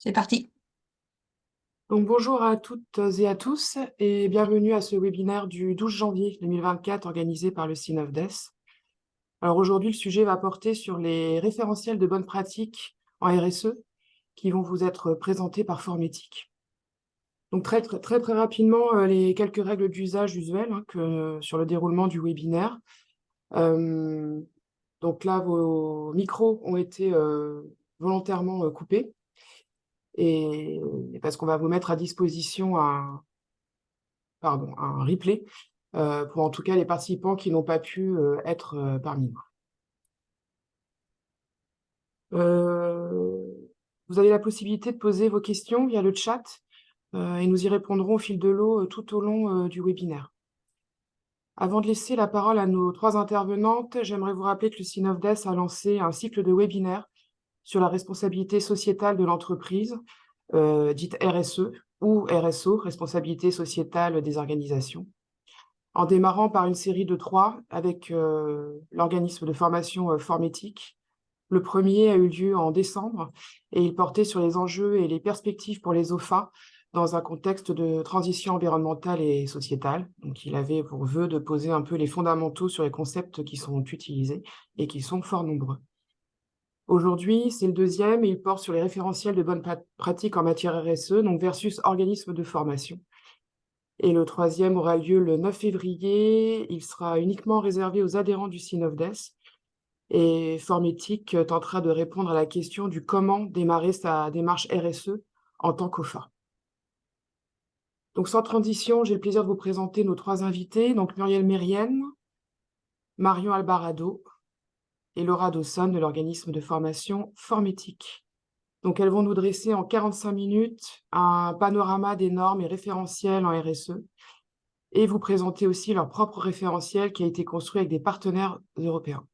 C'est parti. Donc, bonjour à toutes et à tous et bienvenue à ce webinaire du 12 janvier 2024 organisé par le CNOFDES. Alors aujourd'hui, le sujet va porter sur les référentiels de bonnes pratiques en RSE qui vont vous être présentés par Formétique. Donc très rapidement, les quelques règles d'usage usuelles sur le déroulement du webinaire. Euh, donc là, vos micros ont été volontairement coupés et parce qu'on va vous mettre à disposition un replay pour en tout cas les participants qui n'ont pas pu être parmi nous. Vous avez la possibilité de poser vos questions via le chat et nous y répondrons au fil de l'eau tout au long du webinaire. Avant de laisser la parole à nos trois intervenantes, j'aimerais vous rappeler que le CNOFDES a lancé un cycle de webinaires sur la responsabilité sociétale de l'entreprise, dite RSE ou RSO, responsabilité sociétale des organisations, en démarrant par une série de 3 avec l'organisme de formation Formétique. Le premier a eu lieu en décembre et il portait sur les enjeux et les perspectives pour les OFA dans un contexte de transition environnementale et sociétale. Donc, il avait pour vœu de poser un peu les fondamentaux sur les concepts qui sont utilisés et qui sont fort nombreux. Aujourd'hui, c'est le deuxième et il porte sur les référentiels de bonnes pratiques en matière RSE, donc versus organisme de formation. Et le troisième aura lieu le 9 février. Il sera uniquement réservé aux adhérents du CNOFDES. Et Formétique tentera de répondre à la question du comment démarrer sa démarche RSE en tant qu'OFA. Donc sans transition, j'ai le plaisir de vous présenter nos trois invités, donc Muriel Mérienne, Marion Albarado et Laura Dawson de l'organisme de formation Formétique. Donc elles vont nous dresser en 45 minutes un panorama des normes et référentiels en RSE et vous présenter aussi leur propre référentiel qui a été construit avec des partenaires européens.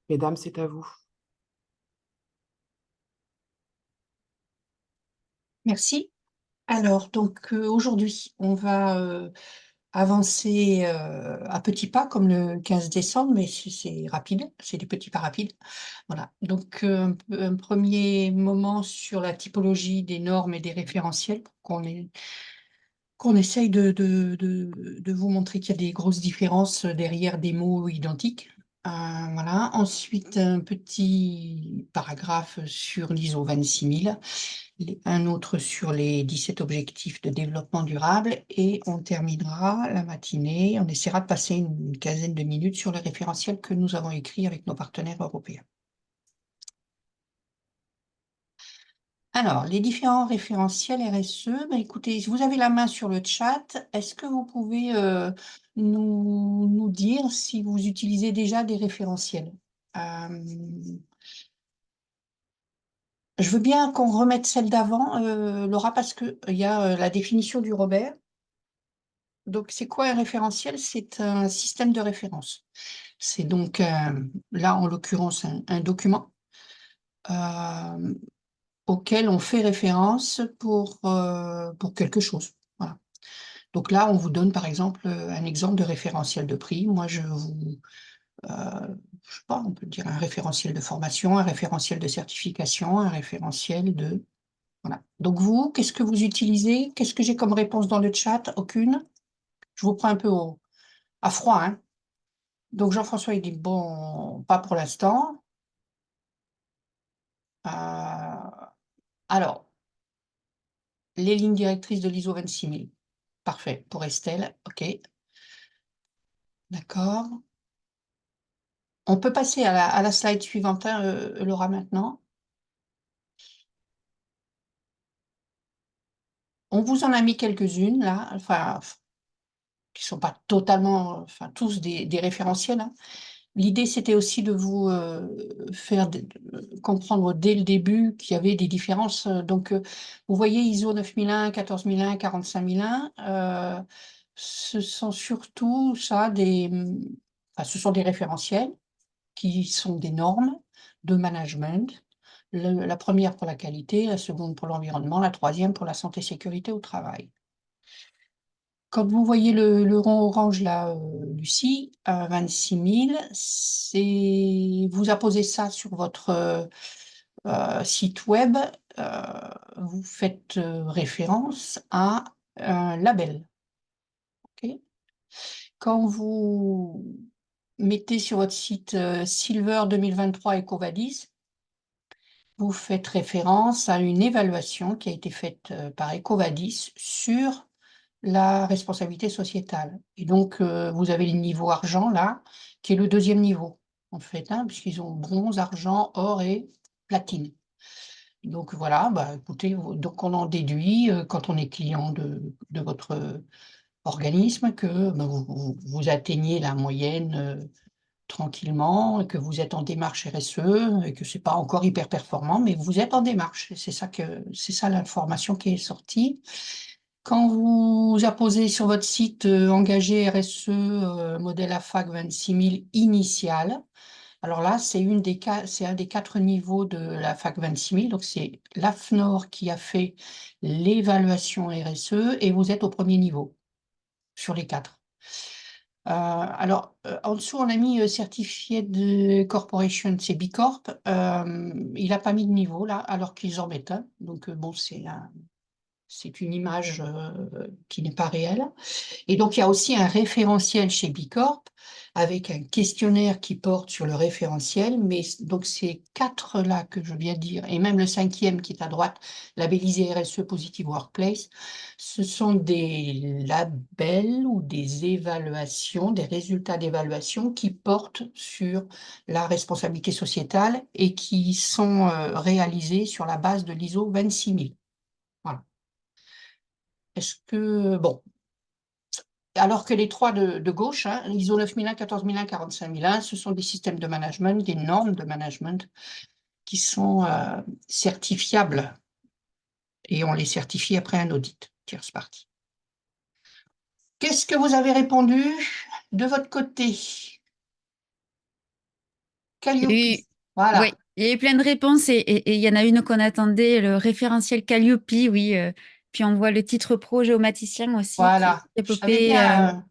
Mesdames, c'est à vous. Merci. Alors, donc aujourd'hui, on va avancer à petits pas, comme le 15 décembre, mais c'est rapide, c'est des petits pas rapides. Voilà. Donc, un premier moment sur la typologie des normes et des référentiels, pour qu'on essaye de vous montrer qu'il y a des grosses différences derrière des mots identiques. Voilà. Ensuite, un petit paragraphe sur l'ISO 26000, un autre sur les 17 objectifs de développement durable, et on terminera la matinée, on essaiera de passer une quinzaine de minutes sur les référentiels que nous avons écrits avec nos partenaires européens. Alors, les différents référentiels RSE, écoutez, si vous avez la main sur le chat, est-ce que vous pouvez nous dire si vous utilisez déjà des référentiels? Je veux bien qu'on remette celle d'avant, Laura, parce qu'il y a la définition du Robert. Donc, c'est quoi un référentiel? C'est un système de référence. C'est donc, là, en l'occurrence, un document auquel on fait référence pour quelque chose. Voilà. Donc là, on vous donne, par exemple, un exemple de référentiel de prix. Moi, je sais pas, on peut dire un référentiel de formation, un référentiel de certification, un référentiel de... Voilà. Donc vous, qu'est-ce que vous utilisez? Qu'est-ce que j'ai comme réponse dans le chat? Aucune. Je vous prends un peu à froid, hein. Donc Jean-François, il dit, bon, pas pour l'instant. Alors, les lignes directrices de l'ISO 26000. Parfait. Pour Estelle, OK. D'accord. On peut passer à la slide suivante, hein, Laura, maintenant. On vous en a mis quelques-unes, là, enfin, qui ne sont pas totalement, enfin, tous des référentiels, hein. L'idée, c'était aussi de vous faire comprendre dès le début qu'il y avait des différences. Donc, vous voyez ISO 9001, 14001, 45001, ce sont surtout ça enfin, ce sont des référentiels qui sont des normes de management. La première pour la qualité, la seconde pour l'environnement, la troisième pour la santé et sécurité au travail. Quand vous voyez le rond orange là, Lucie, 26 000, vous apposez ça sur votre site web. vous faites référence à un label. Ok. Quand vous mettez sur votre site Silver 2023 EcoVadis, vous faites référence à une évaluation qui a été faite par EcoVadis sur la responsabilité sociétale. Et donc, vous avez le niveau argent, là, qui est le deuxième niveau, en fait, hein, puisqu'ils ont bronze, argent, or et platine. Donc voilà, bah, écoutez, donc on en déduit, quand on est client de votre organisme, que bah, vous atteignez la moyenne tranquillement, et que vous êtes en démarche RSE, et que c'est pas encore hyper performant, mais vous êtes en démarche. C'est ça l'information qui est sortie. Quand vous apposez sur votre site engagé RSE modèle AFAC 26000 initial, alors là, c'est un des 4 niveaux de la FAC 26000. Donc, c'est l'AFNOR qui a fait l'évaluation RSE et vous êtes au premier niveau sur les 4. Alors, en dessous, on a mis certifié de corporation, c'est B Corp. Il n'a pas mis de niveau là, alors qu'ils en mettent un. Donc, bon, c'est une image qui n'est pas réelle. Et donc, il y a aussi un référentiel chez Bicorp avec un questionnaire qui porte sur le référentiel. Mais donc, ces 4-là que je viens de dire, et même le 5e qui est à droite, labellisé RSE Positive Workplace, ce sont des labels ou des évaluations, des résultats d'évaluation qui portent sur la responsabilité sociétale et qui sont réalisés sur la base de l'ISO 26000. Voilà. Est-ce que, bon, alors que les 3 de gauche, hein, l'ISO 9001, 14001, 45001, ce sont des systèmes de management, des normes de management qui sont certifiables et on les certifie après un audit, tierce partie. Qu'est-ce que vous avez répondu de votre côté? Calliope. Il y a eu, Voilà. ouais, il y a eu plein de réponses et il y en a une qu'on attendait, le référentiel Calliope, oui. Puis on voit le titre pro géomaticien aussi qui est Voilà. Je savais développé. bien.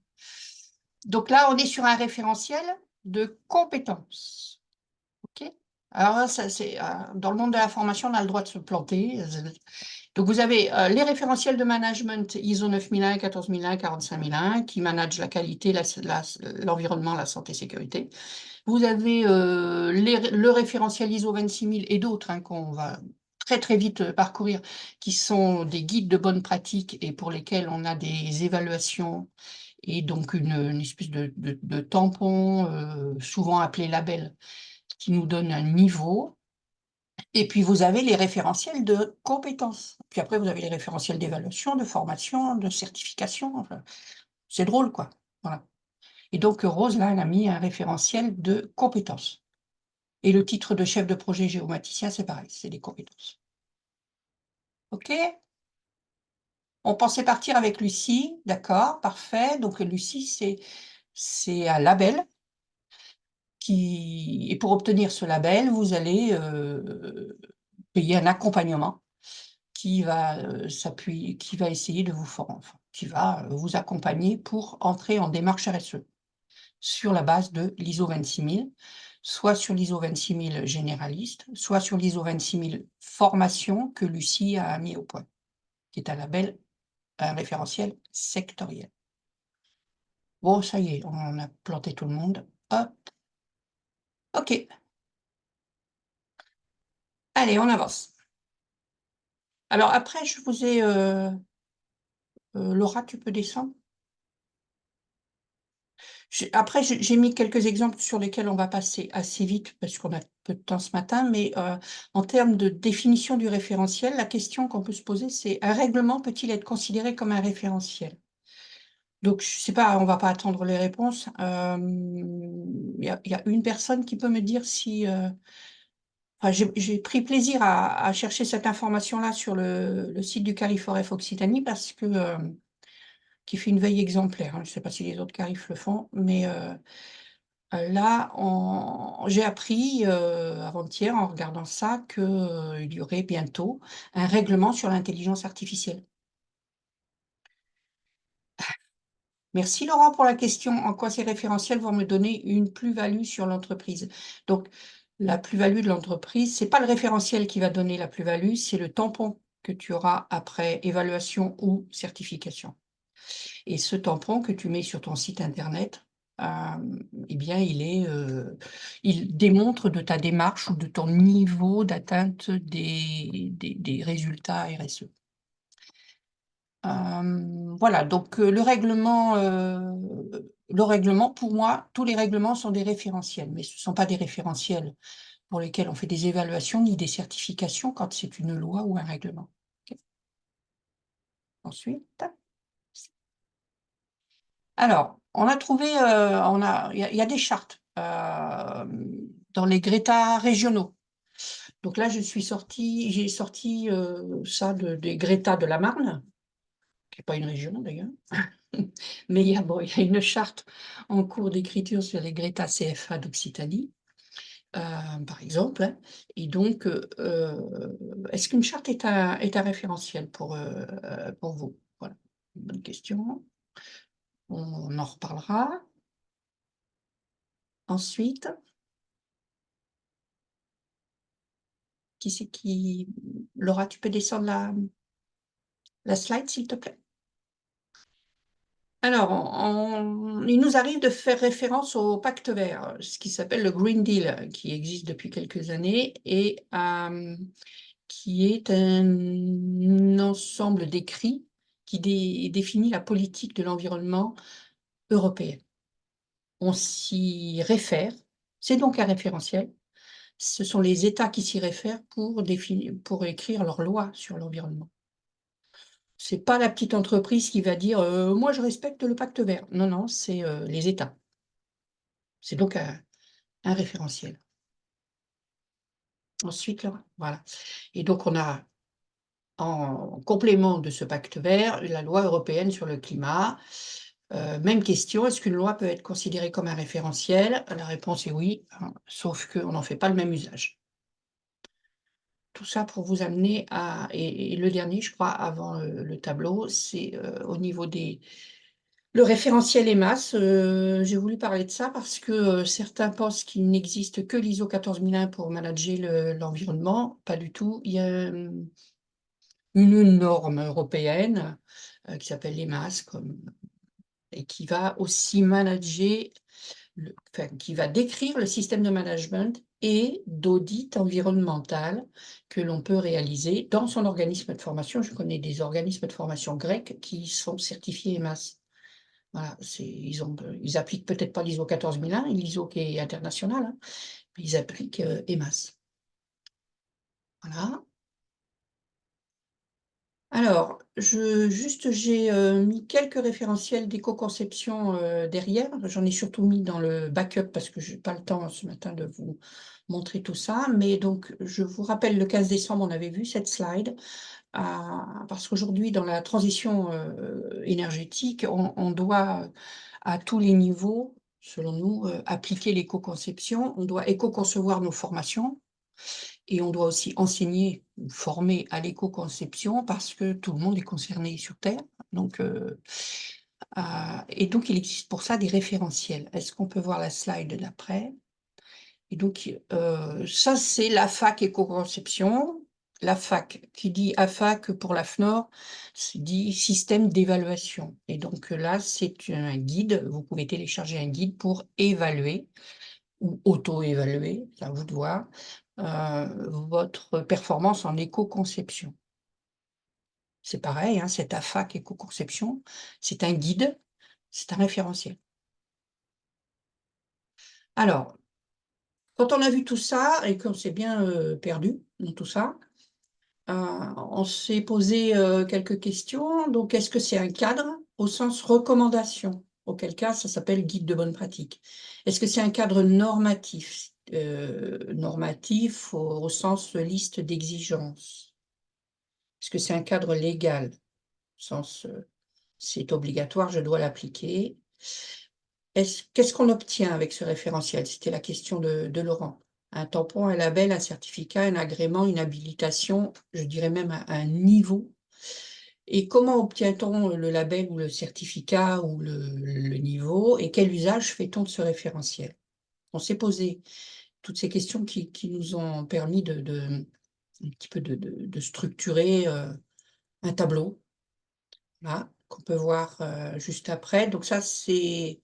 Donc là, on est sur un référentiel de compétences. OK? Alors, ça, c'est, dans le monde de la formation, on a le droit de se planter. Donc, vous avez les référentiels de management ISO 9001, 14001, 45001 qui managent la qualité, l'environnement, la santé, sécurité. Vous avez le référentiel ISO 26000 et d'autres hein, qu'on va très très vite parcourir, qui sont des guides de bonne pratique et pour lesquels on a des évaluations et donc une espèce de tampon, souvent appelé label, qui nous donne un niveau. Et puis, vous avez les référentiels de compétences. Puis après, vous avez les référentiels d'évaluation, de formation, de certification. Enfin, c'est drôle, quoi. Voilà. Et donc, Rose, là, elle a mis un référentiel de compétences. Et le titre de chef de projet géomaticien, c'est pareil, c'est des compétences. OK? On pensait partir avec Lucie, d'accord, parfait. Donc, Lucie, c'est un label et pour obtenir ce label, vous allez payer un accompagnement qui va qui va essayer de vous former, enfin, qui va vous accompagner pour entrer en démarche RSE sur la base de l'ISO 26000, soit sur l'ISO 26000 généraliste, soit sur l'ISO 26000 formation que Lucie a mis au point, qui est un label, un référentiel sectoriel. Bon, ça y est, on a planté tout le monde. Hop. OK. Allez, on avance. Alors après, je vous ai, Laura, tu peux descendre? Après, j'ai mis quelques exemples sur lesquels on va passer assez vite parce qu'on a peu de temps ce matin, mais en termes de définition du référentiel, la question qu'on peut se poser, c'est: un règlement peut-il être considéré comme un référentiel? Donc, je ne sais pas, on ne va pas attendre les réponses. Il y a une personne qui peut me dire si... enfin, j'ai pris plaisir à chercher cette information-là sur le site du CARIFOREF Occitanie parce que qui fait une veille exemplaire, hein. Je ne sais pas si les autres CARIF le font, mais là, j'ai appris avant-hier en regardant ça qu'il y aurait bientôt un règlement sur l'intelligence artificielle. Merci Laurent pour la question. En quoi ces référentiels vont me donner une plus-value sur l'entreprise? Donc, La plus-value de l'entreprise, ce n'est pas le référentiel qui va donner la plus-value, c'est le tampon que tu auras après évaluation ou certification. Et ce tampon que tu mets sur ton site internet, eh bien, il démontre de ta démarche ou de ton niveau d'atteinte des résultats RSE. Voilà, donc le règlement, pour moi, tous les règlements sont des référentiels, mais ce ne sont pas des référentiels pour lesquels on fait des évaluations ni des certifications quand c'est une loi ou un règlement. Okay. Ensuite, alors, on a trouvé, il y a des chartes dans les Greta régionaux. Donc là, j'ai sorti ça des Greta de la Marne, qui n'est pas une région d'ailleurs. Mais il y a une charte en cours d'écriture sur les Greta CFA d'Occitanie, par exemple. Hein. Et donc, est-ce qu'une charte est un référentiel pour vous? Voilà, bonne question. On en reparlera. Ensuite, qui c'est qui... Laura, tu peux descendre la slide, s'il te plaît? Alors, il nous arrive de faire référence au Pacte vert, ce qui s'appelle le Green Deal, qui existe depuis quelques années et qui est un ensemble d'écrits qui définit la politique de l'environnement européenne. On s'y réfère, c'est donc un référentiel. Ce sont les États qui s'y réfèrent pour écrire leur loi sur l'environnement. Ce n'est pas la petite entreprise qui va dire « moi, je respecte le pacte vert ». Non, non, c'est les États. C'est donc un référentiel. Ensuite, là, voilà. Et donc, on a, en complément de ce pacte vert, la loi européenne sur le climat. Même question, est-ce qu'une loi peut être considérée comme un référentiel? La réponse est oui, hein, sauf qu'on n'en fait pas le même usage. Tout ça pour vous amener à... Et le dernier, je crois, avant le tableau, c'est au niveau le référentiel EMAS. J'ai voulu parler de ça parce que certains pensent qu'il n'existe que l'ISO 14001 pour manager l'environnement. Pas du tout. Il y a une norme européenne qui s'appelle l'EMAS et qui va aussi manager, qui va décrire le système de management et d'audit environnemental que l'on peut réaliser dans son organisme de formation. Je connais des organismes de formation grecs qui sont certifiés EMAS. Voilà, ils appliquent peut-être pas l'ISO 14001, l'ISO qui est international, hein, mais ils appliquent EMAS. Voilà. Alors, j'ai mis quelques référentiels d'éco-conception derrière. J'en ai surtout mis dans le backup parce que je n'ai pas le temps ce matin de vous montrer tout ça. Mais donc, je vous rappelle, le 15 décembre, on avait vu cette slide. Parce qu'aujourd'hui, dans la transition énergétique, on doit, à tous les niveaux, selon nous, appliquer l'éco-conception. On doit éco-concevoir nos formations. Et on doit aussi enseigner ou former à l'éco-conception parce que tout le monde est concerné sur Terre. Donc, et donc, il existe pour ça des référentiels. Est-ce qu'on peut voir la slide d'après? Et donc, ça, c'est la fac éco-conception. La fac, qui dit AFAC pour la FNOR, dit système d'évaluation. Et donc là, c'est un guide. Vous pouvez télécharger un guide pour évaluer ou auto-évaluer, c'est à vous de voir, votre performance en éco-conception. C'est pareil, hein, cette AFAC éco-conception, c'est un guide, c'est un référentiel. Alors, quand on a vu tout ça et qu'on s'est bien perdu dans tout ça, on s'est posé quelques questions. Donc, est-ce que c'est un cadre au sens recommandation? Auquel cas, ça s'appelle guide de bonne pratique. Est-ce que c'est un cadre normatif? Normatif au sens liste d'exigences. Est-ce que c'est un cadre légal? Au sens, c'est obligatoire, je dois l'appliquer. Qu'est-ce qu'on obtient avec ce référentiel? C'était la question de Laurent. Un tampon, un label, un certificat, un agrément, une habilitation, je dirais même un niveau. Et comment obtient-on le label ou le certificat ou le niveau? Et quel usage fait-on de ce référentiel? On s'est posé toutes ces questions qui nous ont permis un petit peu de structurer un tableau, là, qu'on peut voir juste après. Donc ça, c'est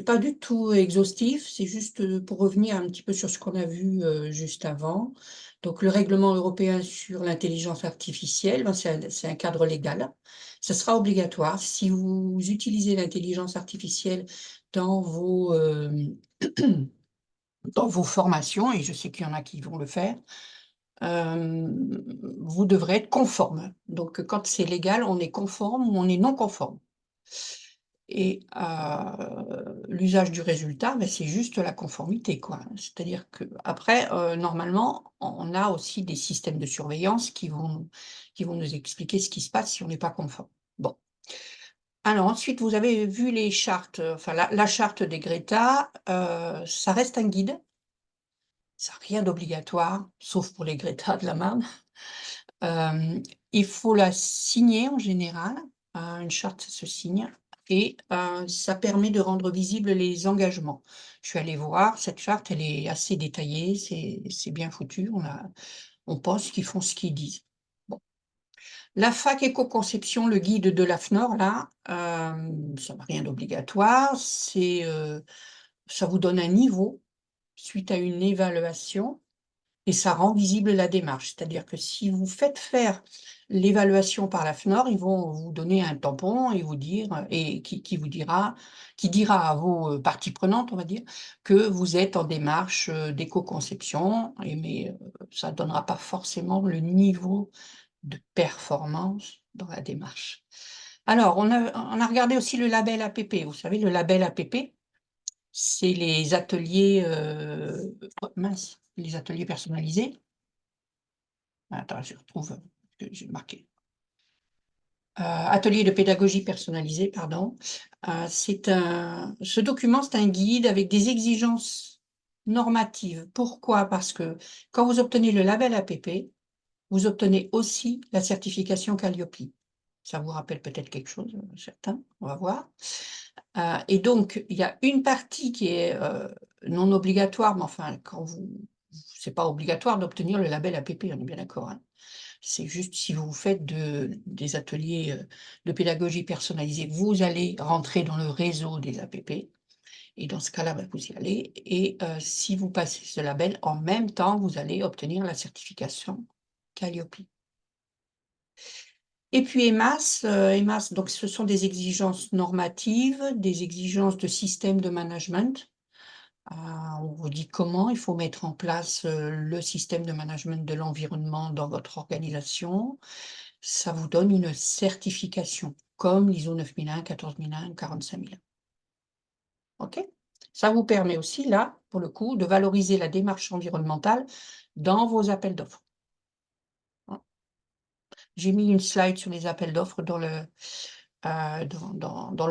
pas du tout exhaustif, c'est juste pour revenir un petit peu sur ce qu'on a vu juste avant. Donc le règlement européen sur l'intelligence artificielle, ben, c'est un cadre légal. Ça sera obligatoire. Si vous utilisez l'intelligence artificielle dans vos, dans vos formations, et je sais qu'il y en a qui vont le faire, vous devrez être conforme. Donc quand c'est légal, on est conforme ou on est non conforme. Et l'usage du résultat, ben, c'est juste la conformité, quoi. C'est-à-dire qu'après, normalement, on a aussi des systèmes de surveillance qui vont nous expliquer ce qui se passe si on n'est pas conforme. Bon. Alors ensuite, vous avez vu les chartes, enfin la charte des Greta, ça reste un guide. Ça n'a rien d'obligatoire, sauf pour les Greta de la Marne. Il faut la signer en général, une charte, ça se signe et ça permet de rendre visibles les engagements. Je suis allée voir, cette charte, elle est assez détaillée, c'est bien foutu, on pense qu'ils font ce qu'ils disent. Bon. La fac éco-conception, le guide de l'AFNOR, là, ça n'a rien d'obligatoire, ça vous donne un niveau suite à une évaluation. Et ça rend visible la démarche. C'est-à-dire que si vous faites faire l'évaluation par la FNOR, ils vont vous donner un tampon et vous dire, et qui dira à vos parties prenantes, on va dire, que vous êtes en démarche d'éco-conception, mais ça ne donnera pas forcément le niveau de performance dans la démarche. Alors, on a regardé aussi le label APP. Vous savez, le label APP, c'est les ateliers, les ateliers personnalisés. Attends, je retrouve ce que j'ai marqué. Atelier de pédagogie personnalisée, pardon. Ce document, c'est un guide avec des exigences normatives. Pourquoi? Parce que quand vous obtenez le label APP, vous obtenez aussi la certification Calliope. Ça vous rappelle peut-être quelque chose, certains, on va voir. Et donc, il y a une partie qui est non obligatoire, mais enfin, c'est pas obligatoire d'obtenir le label APP, on est bien d'accord, hein. C'est juste si vous faites des ateliers de pédagogie personnalisée, vous allez rentrer dans le réseau des APP. Et dans ce cas-là, vous y allez. Et si vous passez ce label, en même temps, vous allez obtenir la certification Calliope. Et puis EMAS, donc ce sont des exigences normatives, des exigences de système de management. On vous dit comment il faut mettre en place le système de management de l'environnement dans votre organisation. Ça vous donne une certification, comme l'ISO 9001, 14001, 45001. OK? Ça vous permet aussi, là, pour le coup, de valoriser la démarche environnementale dans vos appels d'offres. J'ai mis une slide sur les appels d'offres dans le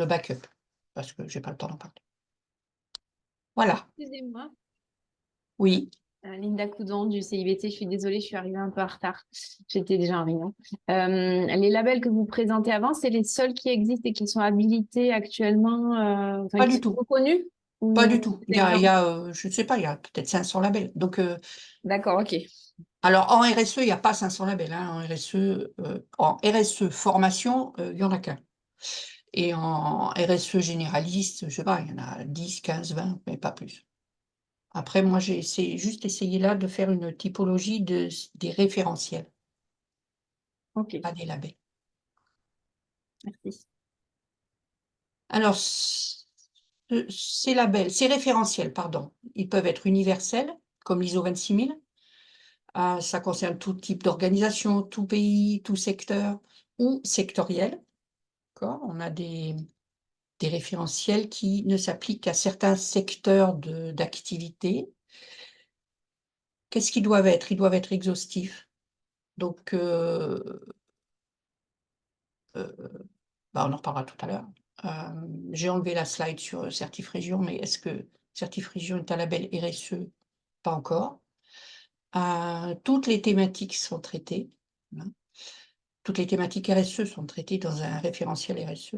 backup, parce que j'ai pas le temps d'en parler. Voilà. Excusez-moi, Oui. Linda Coudon du CIBT, je suis désolée, je suis arrivée un peu en retard. J'étais déjà en réunion. Les labels que vous présentez avant, c'est les seuls qui existent et qui sont habilités actuellement, Pas qui du sont tout. reconnus? Pas Ou du tout. Il y a, je ne sais pas, il y a peut-être 500 labels. Donc, D'accord, ok. alors en RSE, il n'y a pas 500 labels, hein. En RSE formation, il n'y en a qu'un. Et en RSE généraliste, je ne sais pas, il y en a 10, 15, 20, mais pas plus. Après, moi, j'ai juste essayé là de faire une typologie des référentiels, Ok, pas des labels. merci. Alors, ces référentiels, pardon, ils peuvent être universels, comme l'ISO 26000. Ça concerne tout type d'organisation, tout pays, tout secteur, ou sectoriel. On a des référentiels qui ne s'appliquent qu'à certains secteurs d'activité. Qu'est-ce qu'ils doivent être? Ils doivent être exhaustifs. Donc, on en reparlera tout à l'heure. J'ai enlevé la slide sur Certif-Région, mais est-ce que Certif-Région est un label RSE? Pas encore. Toutes les thématiques sont traitées, hein. Toutes les thématiques RSE sont traitées dans un référentiel RSE.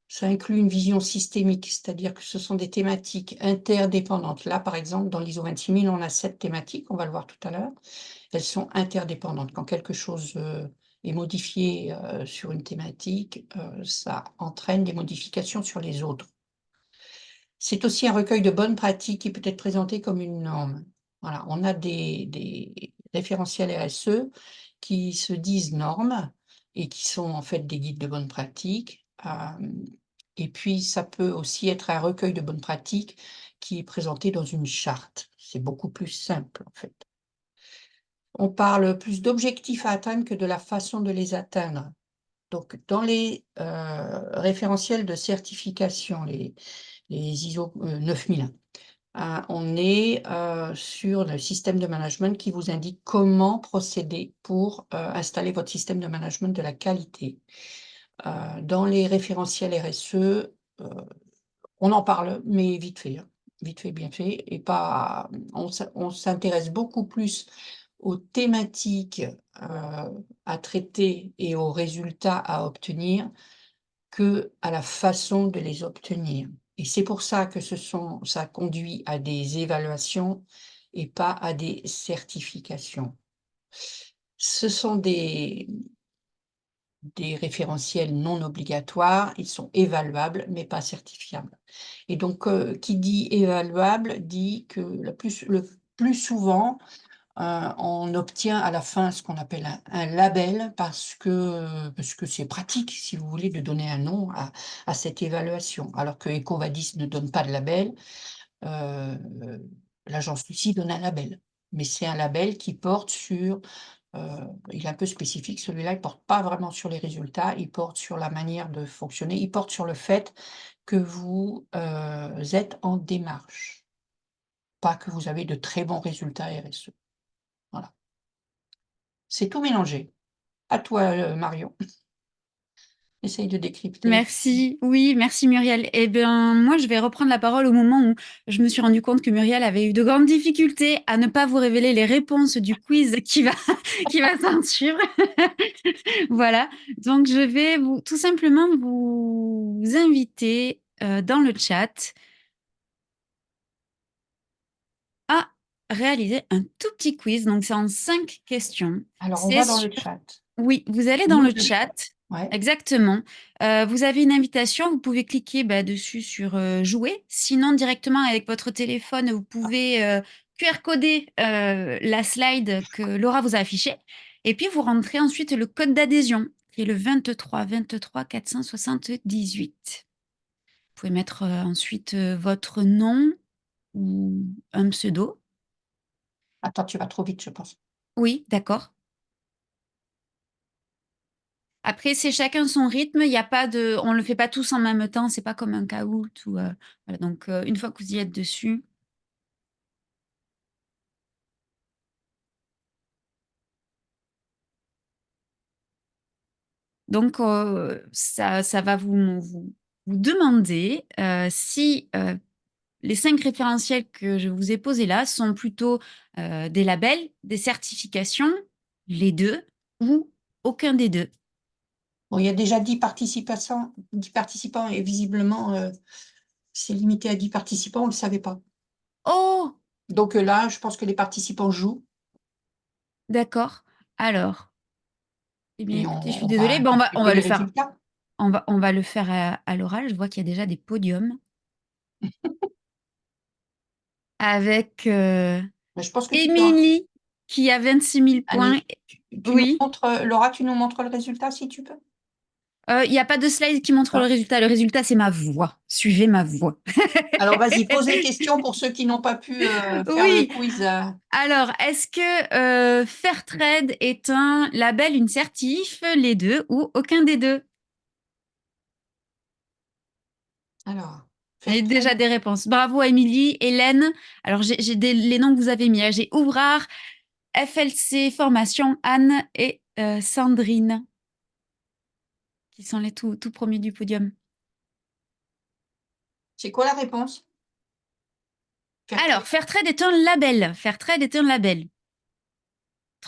Ça inclut une vision systémique, c'est-à-dire que ce sont des thématiques interdépendantes. Là, par exemple, dans l'ISO 26000, on a 7 thématiques, on va le voir tout à l'heure. Elles sont interdépendantes. Quand quelque chose est modifié sur une thématique, ça entraîne des modifications sur les autres. C'est aussi un recueil de bonnes pratiques qui peut être présenté comme une norme. Voilà, on a des référentiels RSE qui se disent normes et qui sont en fait des guides de bonnes pratiques. Et puis, ça peut aussi être un recueil de bonnes pratiques qui est présenté dans une charte. C'est beaucoup plus simple, en fait. On parle plus d'objectifs à atteindre que de la façon de les atteindre. Donc, dans les référentiels de certification, les ISO 9001, on est sur le système de management qui vous indique comment procéder pour installer votre système de management de la qualité. Dans les référentiels RSE, on en parle, mais vite fait, hein. Vite fait, bien fait, et pas. On s'intéresse beaucoup plus aux thématiques à traiter et aux résultats à obtenir que à la façon de les obtenir. Et c'est pour ça que ça conduit à des évaluations et pas à des certifications. Ce sont des référentiels non obligatoires, ils sont évaluables, mais pas certifiables. Et donc, qui dit évaluable dit que le plus souvent, on obtient à la fin ce qu'on appelle un label parce que c'est pratique, si vous voulez, de donner un nom à cette évaluation. Alors que EcoVadis ne donne pas de label, euh, l'agence Lucie donne un label. Mais c'est un label qui porte sur il est un peu spécifique, celui-là, il ne porte pas vraiment sur les résultats, il porte sur la manière de fonctionner, il porte sur le fait que vous êtes en démarche, pas que vous avez de très bons résultats RSE. Voilà. C'est tout mélangé. À toi, Marion. Essaye de décrypter. Merci, oui, merci Muriel. Eh bien, moi, je vais reprendre la parole au moment où je me suis rendu compte que Muriel avait eu de grandes difficultés à ne pas vous révéler les réponses du quiz qui va, qui va s'en suivre. Voilà, donc je vais tout simplement vous inviter dans le chat à réaliser un tout petit quiz. Donc, c'est en 5 questions. Alors, on C'est va dans le sur chat. Oui, vous allez dans Nous, le chat. Ouais. Exactement. Vous avez une invitation, vous pouvez cliquer dessus sur jouer. Sinon, directement avec votre téléphone, vous pouvez QR-coder la slide que Laura vous a affichée. Et puis, vous rentrez ensuite le code d'adhésion, qui est le 23 478. Vous pouvez mettre ensuite votre nom ou un pseudo. Attends, tu vas trop vite, je pense. Oui, d'accord. Après, c'est chacun son rythme. Il y a pas de, on le fait pas tous en même temps. C'est pas comme un Kahoot ou voilà. Donc une fois que vous y êtes dessus. Donc ça va vous demander si les 5 référentiels que je vous ai posés là sont plutôt des labels, des certifications, les deux ou aucun des deux. Bon, il y a déjà 10 participants et visiblement, c'est limité à 10 participants, on ne le savait pas. Oh, Donc là, je pense que les participants jouent d'accord. Alors, eh bien, et écoutez, je suis on désolée. va Bon, on consulter va les le faire. résultats. On va le faire à l'oral. Je vois qu'il y a déjà des podiums avec Mais je pense que tu peux. Émilie qui a 26 000 points. Allez, tu nous Oui. montres, Laura, tu nous montres le résultat si tu peux. Il n'y a pas de slide qui montre le Ah. résultat. Le résultat, c'est ma voix. Suivez ma voix. Alors vas-y, pose les questions pour ceux qui n'ont pas pu faire le Oui. quiz. Alors, est-ce que Fairtrade est un label, une certif, les deux ou aucun des deux? Alors, Et Fairtrade. déjà des réponses. Bravo Émilie, Hélène. Alors, j'ai les noms que vous avez mis. J'ai Ouvrard, FLC Formation, Anne et Sandrine, qui sont les tout premiers du podium. C'est quoi la réponse? Alors, Fairtrade est un label. Fairtrade est un label.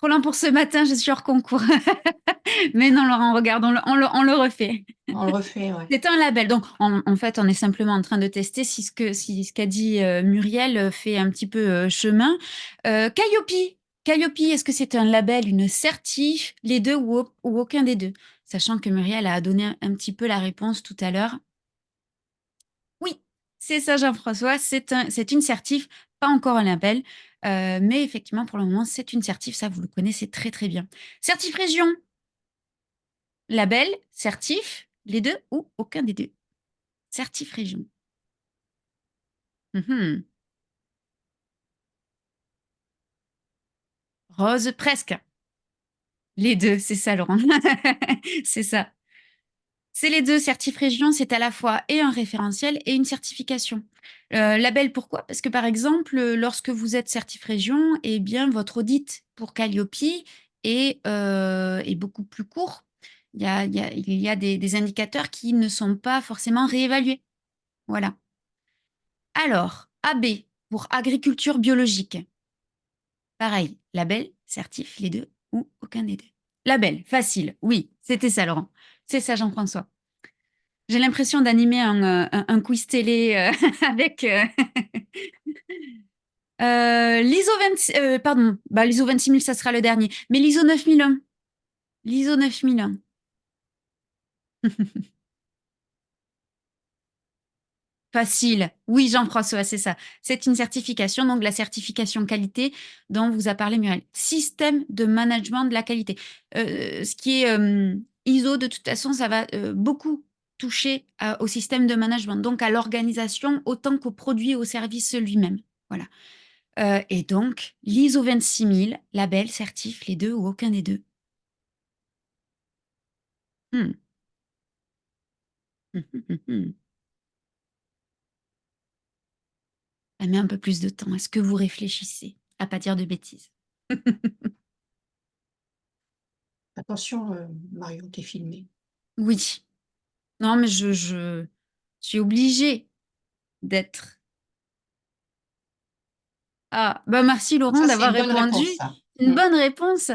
Trop lent pour ce matin, je suis hors concours. Mais non, Laurent, regarde, on le refait. On le refait, ouais. C'est un label. Donc, en fait, on est simplement en train de tester si ce qu'a dit Muriel fait un petit peu chemin. Calliope. Calliope, est-ce que c'est un label, une certif, les deux ou aucun des deux? Sachant que Muriel a donné un petit peu la réponse tout à l'heure. Oui, c'est ça, Jean-François. C'est une certif, pas encore un label. Mais effectivement, pour le moment, c'est une certif. Ça, vous le connaissez très, très bien. Certif région. Label, certif, les deux ou aucun des deux? Certif région. Mhm. Rose, presque. Les deux, c'est ça, Laurent. C'est ça. C'est les deux. Certif région, c'est à la fois et un référentiel et une certification. Label, pourquoi? Parce que, par exemple, lorsque vous êtes certif région, eh bien, votre audit pour Calliope est beaucoup plus court. Il y a des indicateurs qui ne sont pas forcément réévalués. Voilà. Alors, AB, pour agriculture biologique. Pareil, label, certif, les deux ou aucun des deux. Label, facile, oui, c'était ça, Laurent. C'est ça, Jean-François. J'ai l'impression d'animer un quiz télé avec l'ISO 26, pardon, bah, l'ISO 26000, ça sera le dernier, mais l'ISO 9001. L'ISO 9001. Facile. Oui, Jean-François, c'est ça. C'est une certification, donc la certification qualité dont vous a parlé Muriel. Système de management de la qualité. Ce qui est ISO, de toute façon, ça va beaucoup toucher au système de management, donc à l'organisation autant qu'au produit et au service lui-même. Voilà. Et donc, l'ISO 26000, label, certif, les deux ou aucun des deux. Hmm. Ça met un peu plus de temps. Est-ce que vous réfléchissez à pas dire de bêtises? Attention, Mario, t'es filmé. Oui. Non, mais je suis obligée d'être. Ah, bah merci Laurent Ça, c'est d'avoir une bonne répondu. réponse, ça. Une bonne réponse.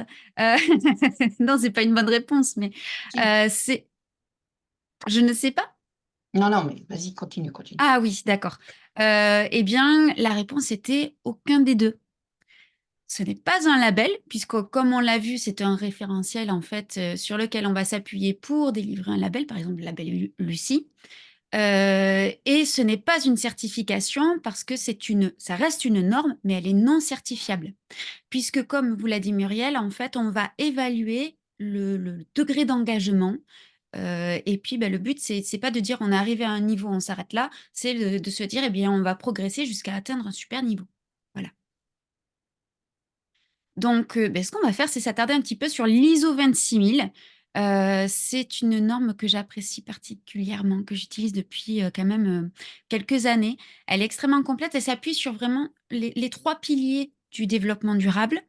Non, c'est pas une bonne réponse, mais Si. c'est. Je ne sais pas. Non, non, mais vas-y, continue, continue. Ah oui, d'accord. Eh bien, la réponse était aucun des deux. Ce n'est pas un label, puisque comme on l'a vu, c'est un référentiel en fait sur lequel on va s'appuyer pour délivrer un label, par exemple le label Lucie. Et ce n'est pas une certification parce que ça reste une norme, mais elle est non certifiable. Puisque, comme vous l'a dit Muriel, en fait, on va évaluer le degré d'engagement. Et puis, ben, le but, c'est pas de dire on est arrivé à un niveau, on s'arrête là, c'est de se dire, eh bien, on va progresser jusqu'à atteindre un super niveau. Voilà. Donc, ben, ce qu'on va faire, c'est s'attarder un petit peu sur l'ISO 26000. C'est une norme que j'apprécie particulièrement, que j'utilise depuis quand même quelques années. Elle est extrêmement complète. Elle s'appuie sur vraiment les trois piliers du développement durable.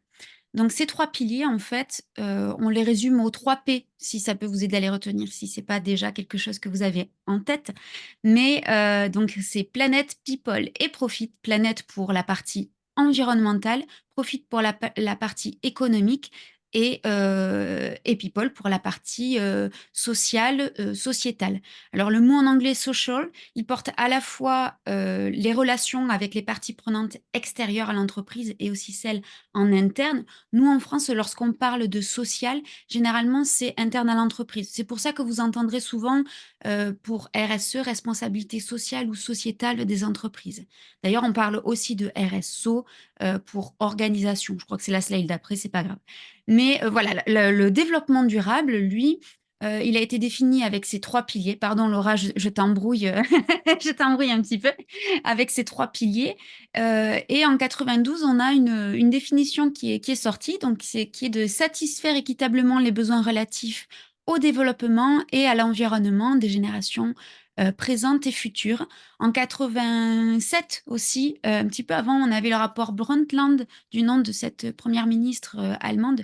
Donc, ces trois piliers, en fait, on les résume aux 3 P, si ça peut vous aider à les retenir, si ce n'est pas déjà quelque chose que vous avez en tête. Mais donc, c'est planète, people et profit. Planète pour la partie environnementale, profit pour la partie économique et people pour la partie sociale, sociétale. Alors, le mot en anglais social, il porte à la fois les relations avec les parties prenantes extérieures à l'entreprise et aussi celles en interne. Nous, en France, lorsqu'on parle de social, généralement, c'est interne à l'entreprise. C'est pour ça que vous entendrez souvent pour RSE, responsabilité sociale ou sociétale des entreprises. D'ailleurs, on parle aussi de RSO pour organisation. Je crois que c'est la slide d'après, c'est pas grave. Mais voilà, le développement durable, lui, il a été défini avec ces 3 piliers. Pardon, Laura, je t'embrouille, je t'embrouille un petit peu avec ces 3 piliers. Et en 92, on a une définition qui est sortie, donc qui est de satisfaire équitablement les besoins relatifs au développement et à l'environnement des générations présente et future. En 87 aussi, un petit peu avant, on avait le rapport Brundtland du nom de cette première ministre allemande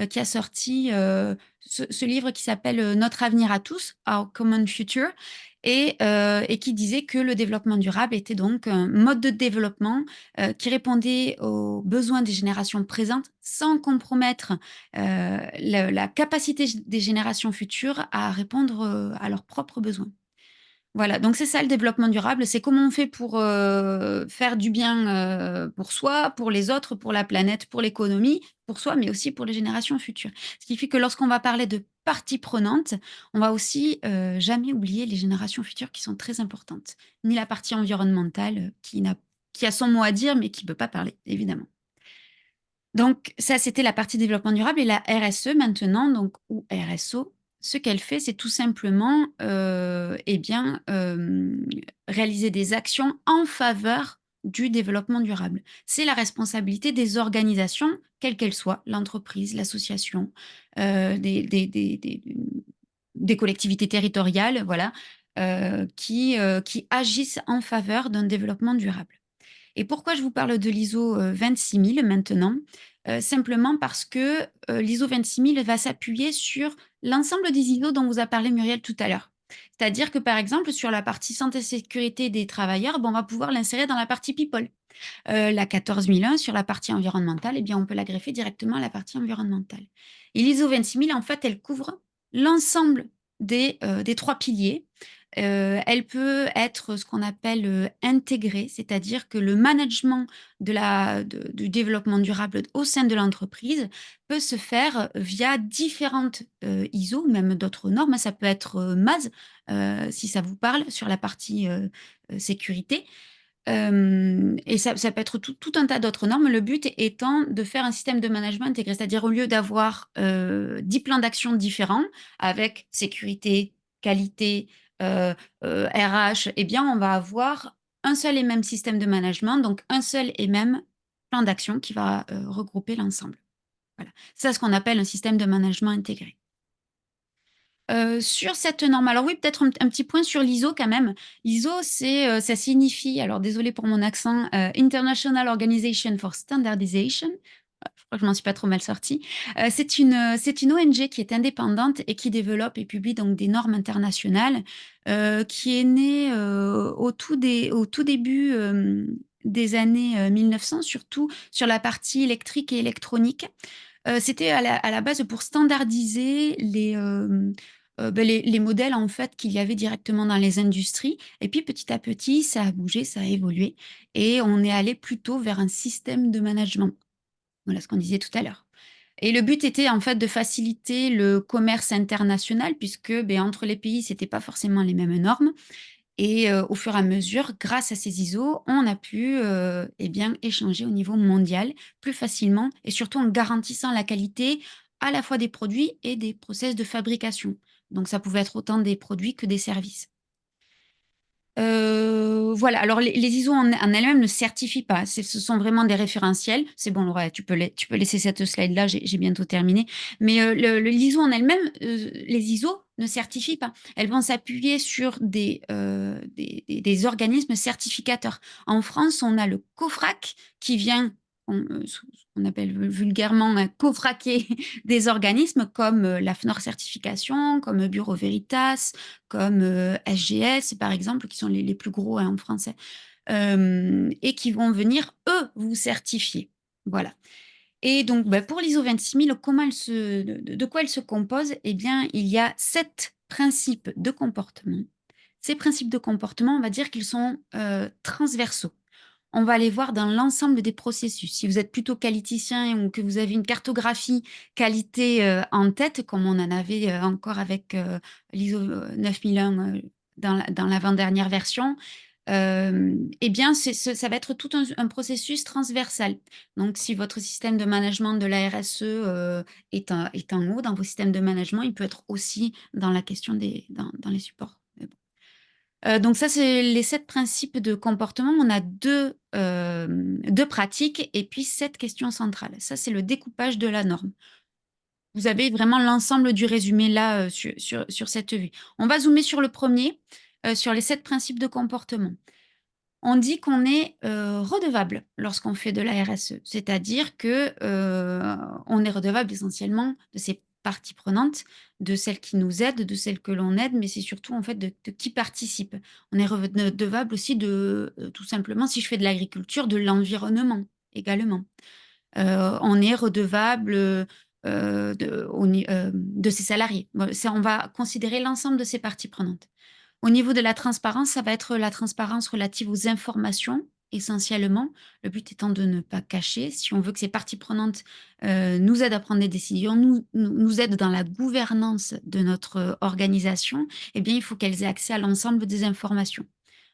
qui a sorti ce livre qui s'appelle Notre avenir à tous, Our Common Future, et qui disait que le développement durable était donc un mode de développement qui répondait aux besoins des générations présentes sans compromettre la capacité des générations futures à répondre à leurs propres besoins. Voilà, donc c'est ça le développement durable, c'est comment on fait pour faire du bien pour soi, pour les autres, pour la planète, pour l'économie, pour soi, mais aussi pour les générations futures. Ce qui fait que lorsqu'on va parler de parties prenantes, on va aussi jamais oublier les générations futures qui sont très importantes, ni la partie environnementale qui a son mot à dire, mais qui ne peut pas parler, évidemment. Donc ça, c'était la partie développement durable et la RSE maintenant, donc ou RSO, ce qu'elle fait, c'est tout simplement, réaliser des actions en faveur du développement durable. C'est la responsabilité des organisations, quelles qu'elles soient, l'entreprise, l'association, des collectivités territoriales, voilà, qui agissent en faveur d'un développement durable. Et pourquoi je vous parle de l'ISO 26000 maintenant? Simplement parce que l'ISO 26000 va s'appuyer sur l'ensemble des ISO dont vous a parlé Muriel tout à l'heure. C'est-à-dire que par exemple, sur la partie santé et sécurité des travailleurs, on va pouvoir l'insérer dans la partie people. La 14001 sur la partie environnementale, eh bien, on peut la greffer directement à la partie environnementale. Et l'ISO 26000, en fait, elle couvre l'ensemble des 3 piliers. Elle peut être ce qu'on appelle intégrée, c'est-à-dire que le management du développement durable au sein de l'entreprise peut se faire via différentes ISO, même d'autres normes. Ça peut être MAS, si ça vous parle, sur la partie sécurité. Et ça peut être tout un tas d'autres normes. Le but étant de faire un système de management intégré, c'est-à-dire au lieu d'avoir 10 plans d'action différents avec sécurité, qualité, RH, eh bien, on va avoir un seul et même système de management, donc un seul et même plan d'action qui va regrouper l'ensemble. Voilà. C'est ce qu'on appelle un système de management intégré. Sur cette norme, alors oui, peut-être un petit point sur l'ISO quand même. l'ISO, ça signifie, alors désolé pour mon accent, International Organization for Standardization. Je crois que je m'en suis pas trop mal sortie. C'est une ONG qui est indépendante et qui développe et publie donc des normes internationales, qui est née au tout début des années 1900, surtout sur la partie électrique et électronique. C'était à la base pour standardiser les modèles en fait qu'il y avait directement dans les industries. Et puis petit à petit, ça a bougé, ça a évolué, et on est allé plutôt vers un système de management. Voilà ce qu'on disait tout à l'heure. Et le but était en fait de faciliter le commerce international puisque entre les pays, c'était pas forcément les mêmes normes. Et au fur et à mesure, grâce à ces ISO, on a pu échanger au niveau mondial plus facilement et surtout en garantissant la qualité à la fois des produits et des process de fabrication. Donc ça pouvait être autant des produits que des services. Voilà, alors les ISO en elles-mêmes ne certifient pas, ce sont vraiment des référentiels. C'est bon, Laura, tu peux laisser cette slide-là, j'ai bientôt terminé. Mais l'ISO en elle-même, les ISO ne certifient pas. Elles vont s'appuyer sur des organismes certificateurs. En France, on a le COFRAC qui vient, ce qu'on appelle vulgairement cofraquer des organismes comme la FNOR Certification, comme Bureau Veritas, comme SGS, par exemple, qui sont les plus gros en français, et qui vont venir, eux, vous certifier. Voilà. Et donc, pour l'ISO 26000, de quoi elle se compose? Eh bien, il y a 7 principes de comportement. Ces principes de comportement, on va dire qu'ils sont transversaux. On va les voir dans l'ensemble des processus. Si vous êtes plutôt qualiticien ou que vous avez une cartographie qualité en tête, comme on en avait encore avec l'ISO 9001 dans l'avant-dernière version, eh bien, ça va être tout un processus transversal. Donc, si votre système de management de la RSE est en haut dans vos systèmes de management, il peut être aussi dans la question dans les supports. Donc ça, c'est les 7 principes de comportement. On a 2 pratiques et puis 7 questions centrales. Ça, c'est le découpage de la norme. Vous avez vraiment l'ensemble du résumé là, sur cette vue. On va zoomer sur le premier. sur les 7 principes de comportement. On dit qu'on est redevable lorsqu'on fait de la RSE, c'est-à-dire que on est redevable essentiellement de ses parties prenantes, de celles qui nous aident, de celles que l'on aide, mais c'est surtout en fait de qui participe. On est redevable aussi de tout simplement, si je fais de l'agriculture, de l'environnement également. On est redevable de ses salariés. On va considérer l'ensemble de ces parties prenantes. Au niveau de la transparence, ça va être la transparence relative aux informations, essentiellement. Le but étant de ne pas cacher. Si on veut que ces parties prenantes nous aident à prendre des décisions, nous aident dans la gouvernance de notre organisation, eh bien, il faut qu'elles aient accès à l'ensemble des informations.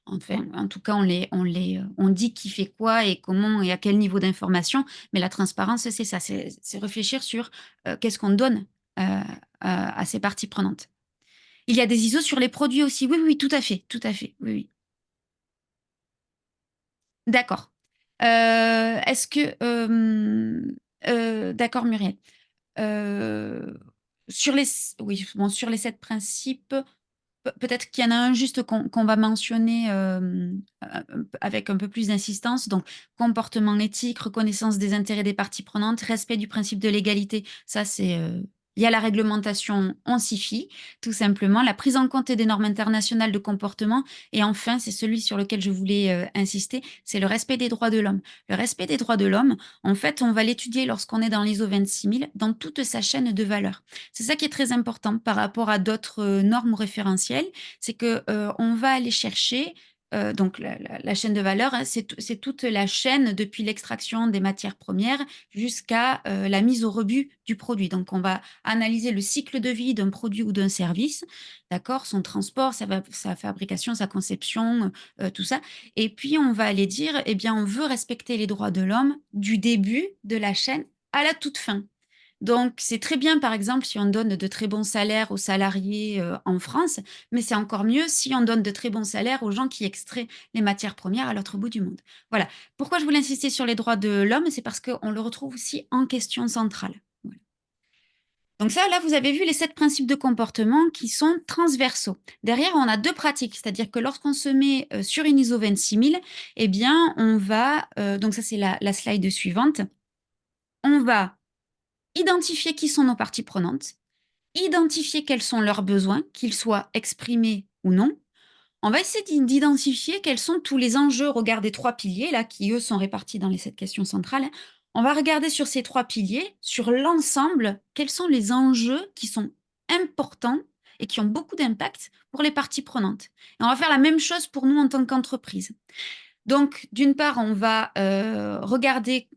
Enfin, en tout cas, on dit qui fait quoi et comment et à quel niveau d'information. Mais la transparence, c'est ça, c'est réfléchir sur qu'est-ce qu'on donne à ces parties prenantes. Il y a des ISO sur les produits aussi. Oui, oui, tout à fait, tout à fait. Oui, oui. D'accord. Est-ce que, d'accord, Muriel. Sur les, oui, bon, sur les 7 principes, peut-être qu'il y en a un juste qu'on va mentionner avec un peu plus d'insistance. Donc, comportement éthique, reconnaissance des intérêts des parties prenantes, respect du principe de l'égalité. Ça, c'est... il y a la réglementation, on s'y fie, tout simplement. La prise en compte des normes internationales de comportement. Et enfin, c'est celui sur lequel je voulais insister, c'est le respect des droits de l'homme. Le respect des droits de l'homme, en fait, on va l'étudier lorsqu'on est dans l'ISO 26000 dans toute sa chaîne de valeur. C'est ça qui est très important par rapport à d'autres normes référentielles, c'est que on va aller chercher donc la chaîne de valeur, hein, c'est toute la chaîne depuis l'extraction des matières premières jusqu'à la mise au rebut du produit. Donc, on va analyser le cycle de vie d'un produit ou d'un service, d'accord, son transport, sa fabrication, sa conception, tout ça. Et puis, on va aller dire, eh bien, on veut respecter les droits de l'homme du début de la chaîne à la toute fin. Donc, c'est très bien, par exemple, si on donne de très bons salaires aux salariés en France, mais c'est encore mieux si on donne de très bons salaires aux gens qui extraient les matières premières à l'autre bout du monde. Voilà. Pourquoi je voulais insister sur les droits de l'homme, c'est parce qu'on le retrouve aussi en question centrale. Voilà. Donc ça, là, vous avez vu les 7 principes de comportement qui sont transversaux. Derrière, on a 2 pratiques, c'est-à-dire que lorsqu'on se met sur une ISO 26000, eh bien, on va, donc ça c'est la slide suivante, on va identifier qui sont nos parties prenantes, identifier quels sont leurs besoins, qu'ils soient exprimés ou non. On va essayer d'identifier quels sont tous les enjeux. Regardez 3 piliers, là, qui, eux, sont répartis dans les 7 questions centrales. On va regarder sur ces 3 piliers, sur l'ensemble, quels sont les enjeux qui sont importants et qui ont beaucoup d'impact pour les parties prenantes. Et on va faire la même chose pour nous en tant qu'entreprise. Donc, d'une part, on va regarder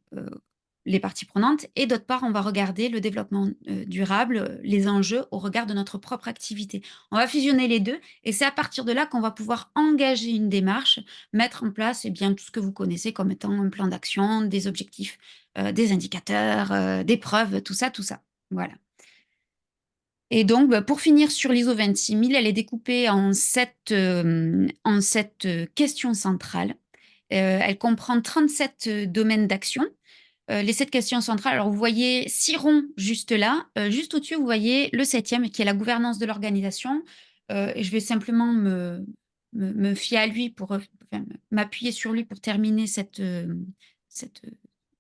les parties prenantes et d'autre part, on va regarder le développement durable, les enjeux au regard de notre propre activité. On va fusionner les deux et c'est à partir de là qu'on va pouvoir engager une démarche, mettre en place eh bien, tout ce que vous connaissez comme étant un plan d'action, des objectifs, des indicateurs, des preuves, tout ça, tout ça. Voilà. Et donc, pour finir sur l'ISO 26000, elle est découpée en 7 questions centrales. Elle comprend 37 domaines d'action. Les 7 questions centrales, alors vous voyez 6 ronds juste là. Juste au-dessus, vous voyez le 7e qui est la gouvernance de l'organisation. Et je vais simplement me fier à lui pour enfin, m'appuyer sur lui pour terminer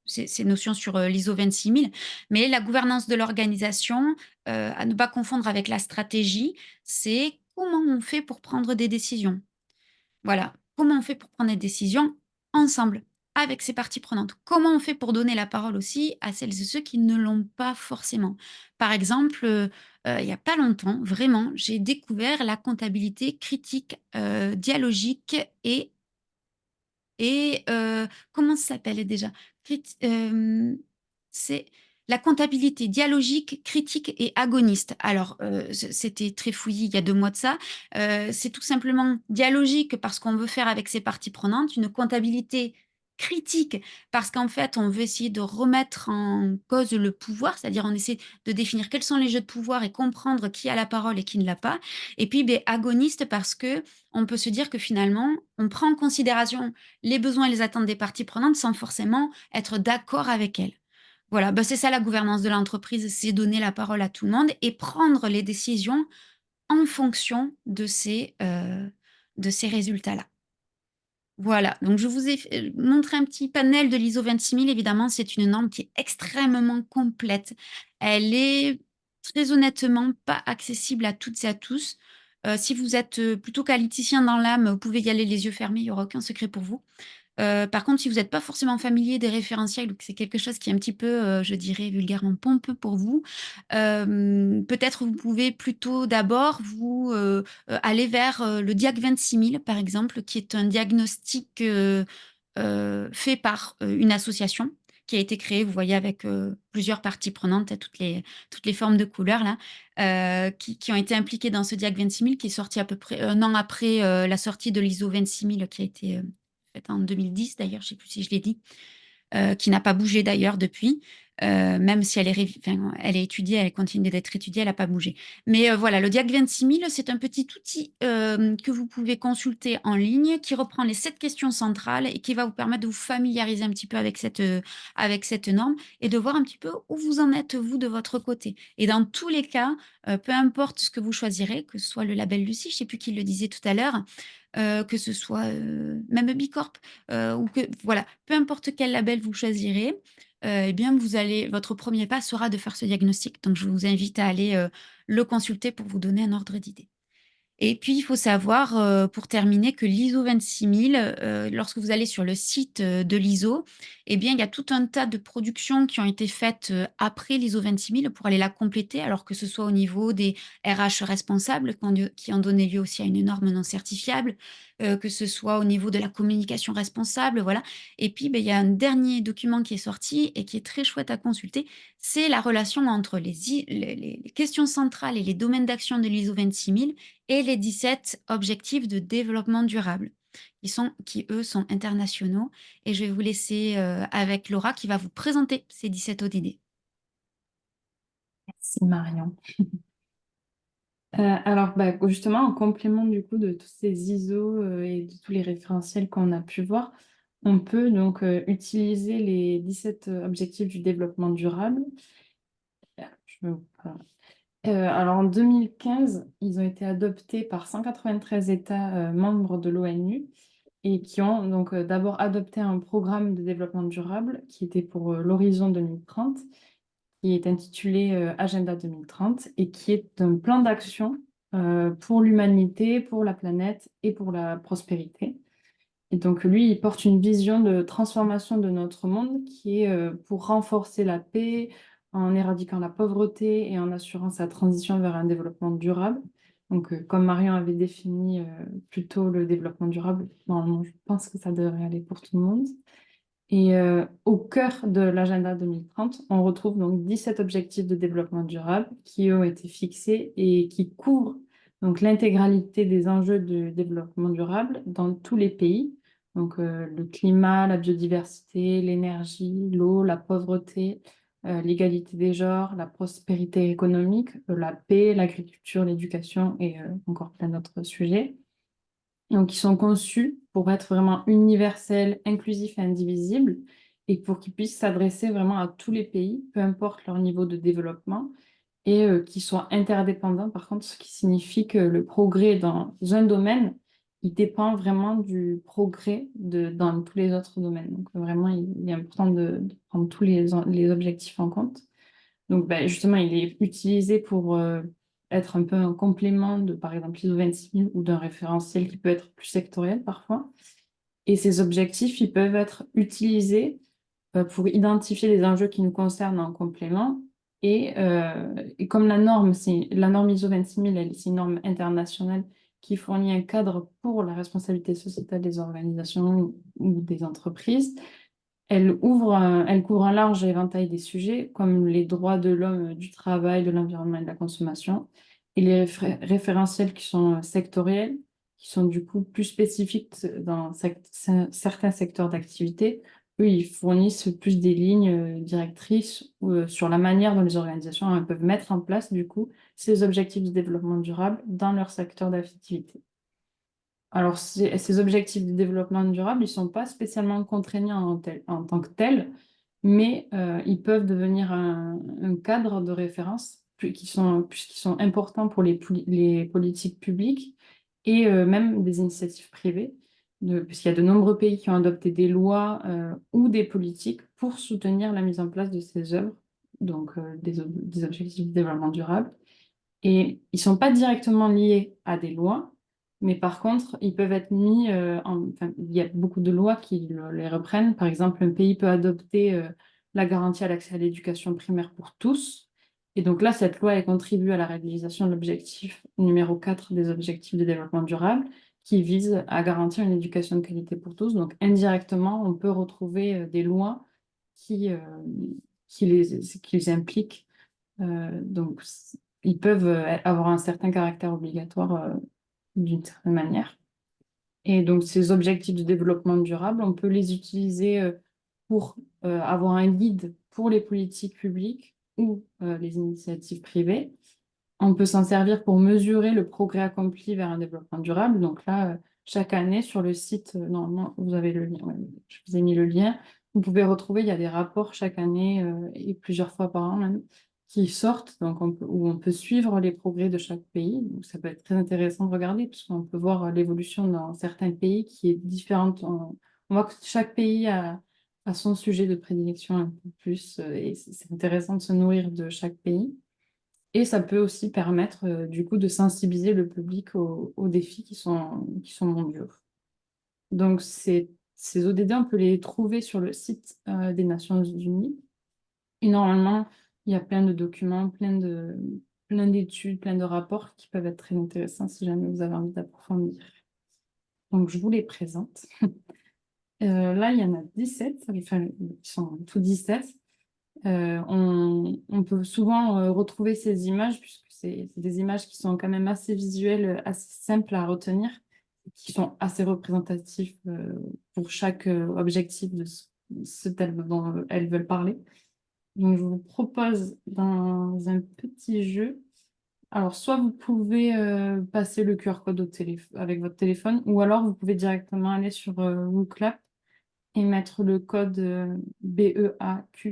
ces notions sur l'ISO 26000. Mais la gouvernance de l'organisation, à ne pas confondre avec la stratégie, c'est comment on fait pour prendre des décisions. Voilà, comment on fait pour prendre des décisions ensemble, avec ces parties prenantes? Comment on fait pour donner la parole aussi à celles et ceux qui ne l'ont pas forcément? Par exemple, il y a pas longtemps, vraiment, j'ai découvert la comptabilité critique, dialogique et comment ça s'appelle déjà? C'est la comptabilité dialogique, critique et agoniste. Alors, c'était très fouillis il y a 2 mois de ça. C'est tout simplement dialogique parce qu'on veut faire avec ses parties prenantes, une comptabilité critique parce qu'en fait, on veut essayer de remettre en cause le pouvoir, c'est-à-dire on essaie de définir quels sont les jeux de pouvoir et comprendre qui a la parole et qui ne l'a pas. Et puis, beh, agoniste parce que on peut se dire que finalement, on prend en considération les besoins et les attentes des parties prenantes sans forcément être d'accord avec elles. Voilà, bah, c'est ça la gouvernance de l'entreprise, c'est donner la parole à tout le monde et prendre les décisions en fonction de ces de ces résultats-là. Voilà, donc je vous ai montré un petit panel de l'ISO 26000. Évidemment, c'est une norme qui est extrêmement complète. Elle est très honnêtement pas accessible à toutes et à tous. Si vous êtes plutôt qualiticien dans l'âme, vous pouvez y aller les yeux fermés, il n'y aura aucun secret pour vous. Par contre, si vous n'êtes pas forcément familier des référentiels ou que c'est quelque chose qui est un petit peu, je dirais vulgairement pompeux pour vous, peut-être vous pouvez plutôt d'abord vous aller vers le DIAC 26000 par exemple, qui est un diagnostic fait par une association qui a été créée, vous voyez, avec plusieurs parties prenantes, toutes les formes de couleurs là, qui ont été impliquées dans ce DIAC 26000 qui est sorti à peu près un an après la sortie de l'ISO 26000 qui a été faite en 2010 d'ailleurs, je ne sais plus si je l'ai dit, qui n'a pas bougé d'ailleurs depuis, même si elle elle est étudiée, elle continue d'être étudiée, elle n'a pas bougé. Mais voilà, le DIAC 26000, c'est un petit outil que vous pouvez consulter en ligne, qui reprend les 7 questions centrales et qui va vous permettre de vous familiariser un petit peu avec cette norme et de voir un petit peu où vous en êtes, vous, de votre côté. Et dans tous les cas, peu importe ce que vous choisirez, que ce soit le label Lucie, je ne sais plus qui le disait tout à l'heure, que ce soit même Bicorp, ou que voilà, peu importe quel label vous choisirez, eh bien votre premier pas sera de faire ce diagnostic. Donc je vous invite à aller le consulter pour vous donner un ordre d'idée. Et puis, il faut savoir, pour terminer, que l'ISO 26000, lorsque vous allez sur le site de l'ISO, eh bien, il y a tout un tas de productions qui ont été faites après l'ISO 26000 pour aller la compléter, alors que ce soit au niveau des RH responsables qui ont donné lieu aussi à une norme non certifiable, que ce soit au niveau de la communication responsable, voilà. Et puis, ben, il y a un dernier document qui est sorti et qui est très chouette à consulter, c'est la relation entre les questions centrales et les domaines d'action de l'ISO 26000 et les 17 objectifs de développement durable, qui eux, sont internationaux. Et je vais vous laisser avec Laura qui va vous présenter ces 17 ODD. Merci Marion. Alors, justement, en complément du coup de tous ces ISO et de tous les référentiels qu'on a pu voir, on peut donc utiliser les 17 objectifs du développement durable. Alors en 2015, ils ont été adoptés par 193 États membres de l'ONU et qui ont donc d'abord adopté un programme de développement durable qui était pour l'horizon 2030, qui est intitulé Agenda 2030 et qui est un plan d'action pour l'humanité, pour la planète et pour la prospérité. Et donc lui, il porte une vision de transformation de notre monde qui est pour renforcer la paix, en éradiquant la pauvreté et en assurant sa transition vers un développement durable. Donc comme Marion avait défini plus tôt le développement durable, normalement, je pense que ça devrait aller pour tout le monde. Et au cœur de l'agenda 2030, on retrouve donc 17 objectifs de développement durable qui ont été fixés et qui couvrent donc l'intégralité des enjeux du développement durable dans tous les pays. Donc le climat, la biodiversité, l'énergie, l'eau, la pauvreté, l'égalité des genres, la prospérité économique, la paix, l'agriculture, l'éducation et encore plein d'autres sujets. Donc, ils sont conçus pour être vraiment universels, inclusifs et indivisibles, et pour qu'ils puissent s'adresser vraiment à tous les pays, peu importe leur niveau de développement, et qu'ils soient interdépendants, par contre, ce qui signifie que le progrès dans un domaine, il dépend vraiment du progrès dans tous les autres domaines. Donc, vraiment, il est important de prendre tous les objectifs en compte. Donc, justement, il est utilisé pour être un peu un complément de, par exemple, l'ISO 26000 ou d'un référentiel qui peut être plus sectoriel parfois. Et ces objectifs, ils peuvent être utilisés pour identifier les enjeux qui nous concernent en complément. Et comme la norme ISO 26000, c'est une norme internationale qui fournit un cadre pour la responsabilité sociétale des organisations ou des entreprises. Elle couvre un large éventail des sujets, comme les droits de l'homme, du travail, de l'environnement et de la consommation, et les référentiels qui sont sectoriels, qui sont du coup plus spécifiques dans certains secteurs d'activité. Eux, ils fournissent plus des lignes directrices sur la manière dont les organisations peuvent mettre en place du coup ces objectifs de développement durable dans leur secteur d'activité. Alors, ces objectifs de développement durable, ils ne sont pas spécialement contraignants en tant que tels, mais ils peuvent devenir un cadre de référence puisqu'ils sont importants pour les politiques publiques et même des initiatives privées, puisqu'il y a de nombreux pays qui ont adopté des lois ou des politiques pour soutenir la mise en place de ces œuvres, donc des objectifs de développement durable. Et ils ne sont pas directement liés à des lois, mais par contre, ils peuvent être mis enfin, il y a beaucoup de lois qui les reprennent. Par exemple, un pays peut adopter la garantie à l'accès à l'éducation primaire pour tous. Et donc là, cette loi, elle contribue à la réalisation de l'objectif numéro 4 des objectifs de développement durable, qui vise à garantir une éducation de qualité pour tous. Donc indirectement, on peut retrouver des lois qui, qui les impliquent. Donc, ils peuvent avoir un certain caractère obligatoire d'une certaine manière. Et donc, ces objectifs de développement durable, on peut les utiliser pour avoir un guide pour les politiques publiques ou les initiatives privées. On peut s'en servir pour mesurer le progrès accompli vers un développement durable. Donc là, chaque année, sur le site, normalement, vous avez le lien, ouais, je vous ai mis le lien. Vous pouvez retrouver, il y a des rapports chaque année et plusieurs fois par an même, qui sortent, donc où on peut suivre les progrès de chaque pays. Donc ça peut être très intéressant de regarder, puisqu'on peut voir l'évolution dans certains pays qui est différente. On voit que chaque pays a son sujet de prédilection un peu plus, et c'est intéressant de se nourrir de chaque pays. Et ça peut aussi permettre, du coup, de sensibiliser le public aux défis qui sont mondiaux. Donc, ces ODD, on peut les trouver sur le site des Nations Unies. Et normalement, il y a plein de documents, plein d'études, plein de rapports qui peuvent être très intéressants si jamais vous avez envie d'approfondir. Donc, je vous les présente. Là, il y en a 17, enfin, ils sont tous 17. On peut souvent retrouver ces images, puisque c'est des images qui sont quand même assez visuelles, assez simples à retenir, qui sont assez représentatifs pour chaque objectif de ce dont elles veulent parler. Donc, je vous propose dans un petit jeu. Alors, soit vous pouvez passer le QR code avec votre téléphone, ou alors vous pouvez directement aller sur WooClap et mettre le code BEAQ2S.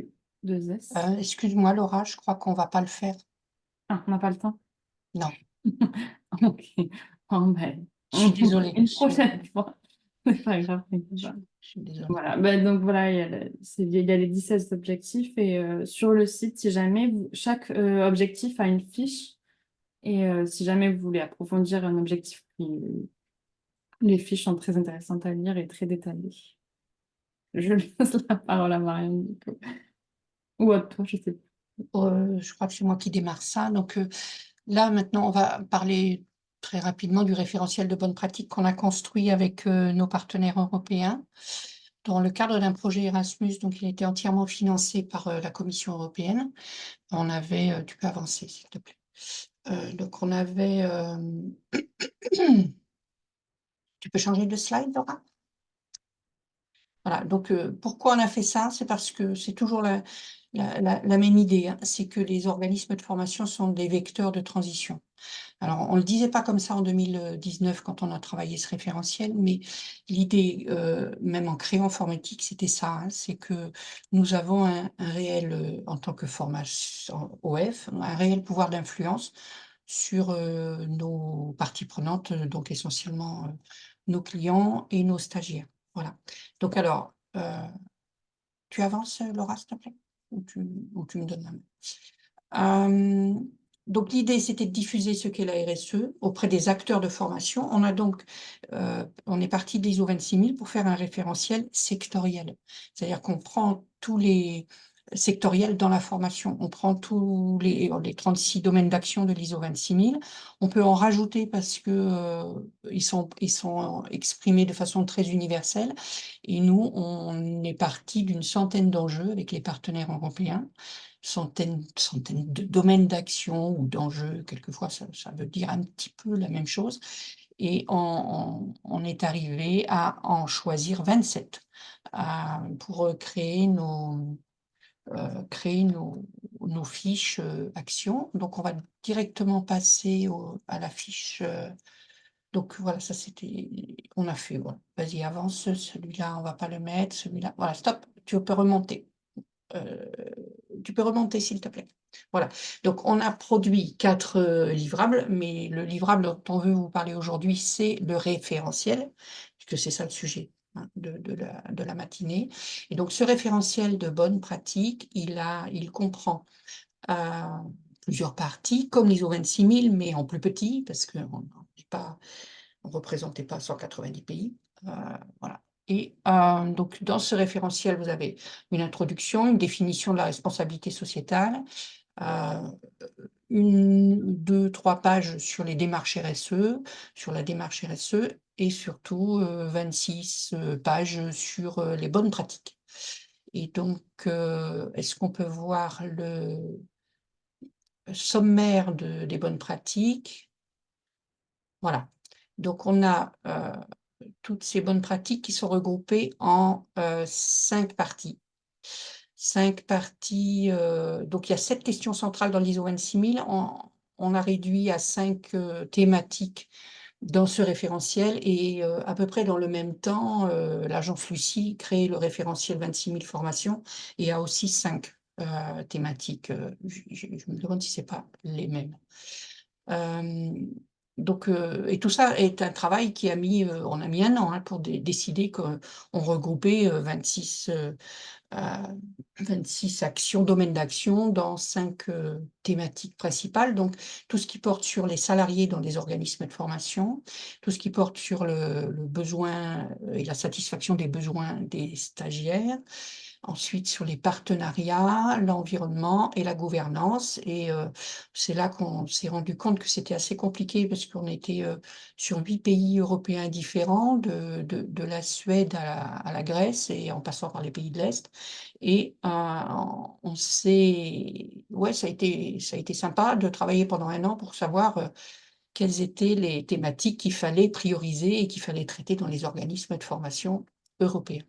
Excuse-moi, Laura, je crois qu'on va pas le faire. Ah, on n'a pas le temps? Non, Ok. Bon, ben, je suis désolée. une prochaine fois. C'est pas grave, t'inquiète pas. Je suis désolée. Voilà, ben, donc voilà, il y a les 17 objectifs et sur le site, si jamais chaque objectif a une fiche et si jamais vous voulez approfondir un objectif, les fiches sont très intéressantes à lire et très détaillées. Je laisse la parole à Marianne, du coup. Ou à toi, je sais pas. Je crois que c'est moi qui démarre ça. Donc là, maintenant, on va parler très rapidement du référentiel de bonnes pratiques qu'on a construit avec nos partenaires européens dans le cadre d'un projet Erasmus. Donc, il a été entièrement financé par la Commission européenne. On avait, tu peux avancer, s'il te plaît. Donc, on avait... Tu peux changer de slide, Laura? Voilà, donc pourquoi on a fait ça? C'est parce que c'est toujours la même idée, hein. C'est que les organismes de formation sont des vecteurs de transition. Alors, on ne le disait pas comme ça en 2019 quand on a travaillé ce référentiel, mais l'idée, même en créant Formatique, c'était ça, hein, c'est que nous avons un réel, en tant que formation OF, un réel pouvoir d'influence sur nos parties prenantes, donc essentiellement nos clients et nos stagiaires. Voilà. Donc alors, tu avances, Laura, s'il te plaît, ou tu me donnes la main. Donc l'idée, c'était de diffuser ce qu'est la RSE auprès des acteurs de formation. On est parti de l'ISO 26000 pour faire un référentiel sectoriel. C'est-à-dire qu'on prend tous les sectoriels dans la formation. On prend tous les 36 domaines d'action de l'ISO 26000. On peut en rajouter parce que ils sont exprimés de façon très universelle. Et nous, on est parti d'une centaine d'enjeux avec les partenaires européens. Centaines de domaines d'action ou d'enjeux, quelquefois ça veut dire un petit peu la même chose, et on est arrivé à en choisir 27 pour créer nos fiches actions. Donc on va directement passer à la fiche. Donc voilà, ça c'était, on a fait, voilà. Vas-y, avance, celui-là on va pas le mettre, celui-là, voilà, stop, tu peux remonter. tu peux remonter, s'il te plaît? Voilà. Donc, on a produit 4 livrables, mais le livrable dont on veut vous parler aujourd'hui, c'est le référentiel, puisque c'est ça le sujet, hein, de la matinée. Et donc, ce référentiel de bonnes pratiques, il comprend plusieurs parties, comme l'ISO 26000, mais en plus petit, parce qu'on ne représentait pas 190 pays. Voilà. Et donc, dans ce référentiel, vous avez une introduction, une définition de la responsabilité sociétale, 1, 2, 3 pages sur les démarches RSE, sur la démarche RSE, et surtout 26 pages sur les bonnes pratiques. Et donc, est-ce qu'on peut voir le sommaire des bonnes pratiques? Voilà. Donc, on a toutes ces bonnes pratiques qui sont regroupées en 5 parties. 5 parties, donc il y a 7 questions centrales dans l'ISO 26000. On a réduit à 5 thématiques dans ce référentiel et à peu près dans le même temps, l'agence Lucie crée le référentiel 26000 formation et a aussi 5 thématiques. Je me demande si c'est pas les mêmes. Donc, et tout ça est un travail qui a mis, on a mis 1 an, hein, pour décider qu'on regroupait 26 actions, domaines d'action dans 5 thématiques principales. Donc, tout ce qui porte sur les salariés dans les organismes de formation, tout ce qui porte sur le besoin et la satisfaction des besoins des stagiaires, ensuite sur les partenariats, l'environnement et la gouvernance. Et c'est là qu'on s'est rendu compte que c'était assez compliqué parce qu'on était sur 8 pays européens différents, de la Suède à la Grèce et en passant par les pays de l'Est. Et on s'est, ouais, ça a été sympa de travailler pendant 1 an pour savoir quelles étaient les thématiques qu'il fallait prioriser et qu'il fallait traiter dans les organismes de formation européens.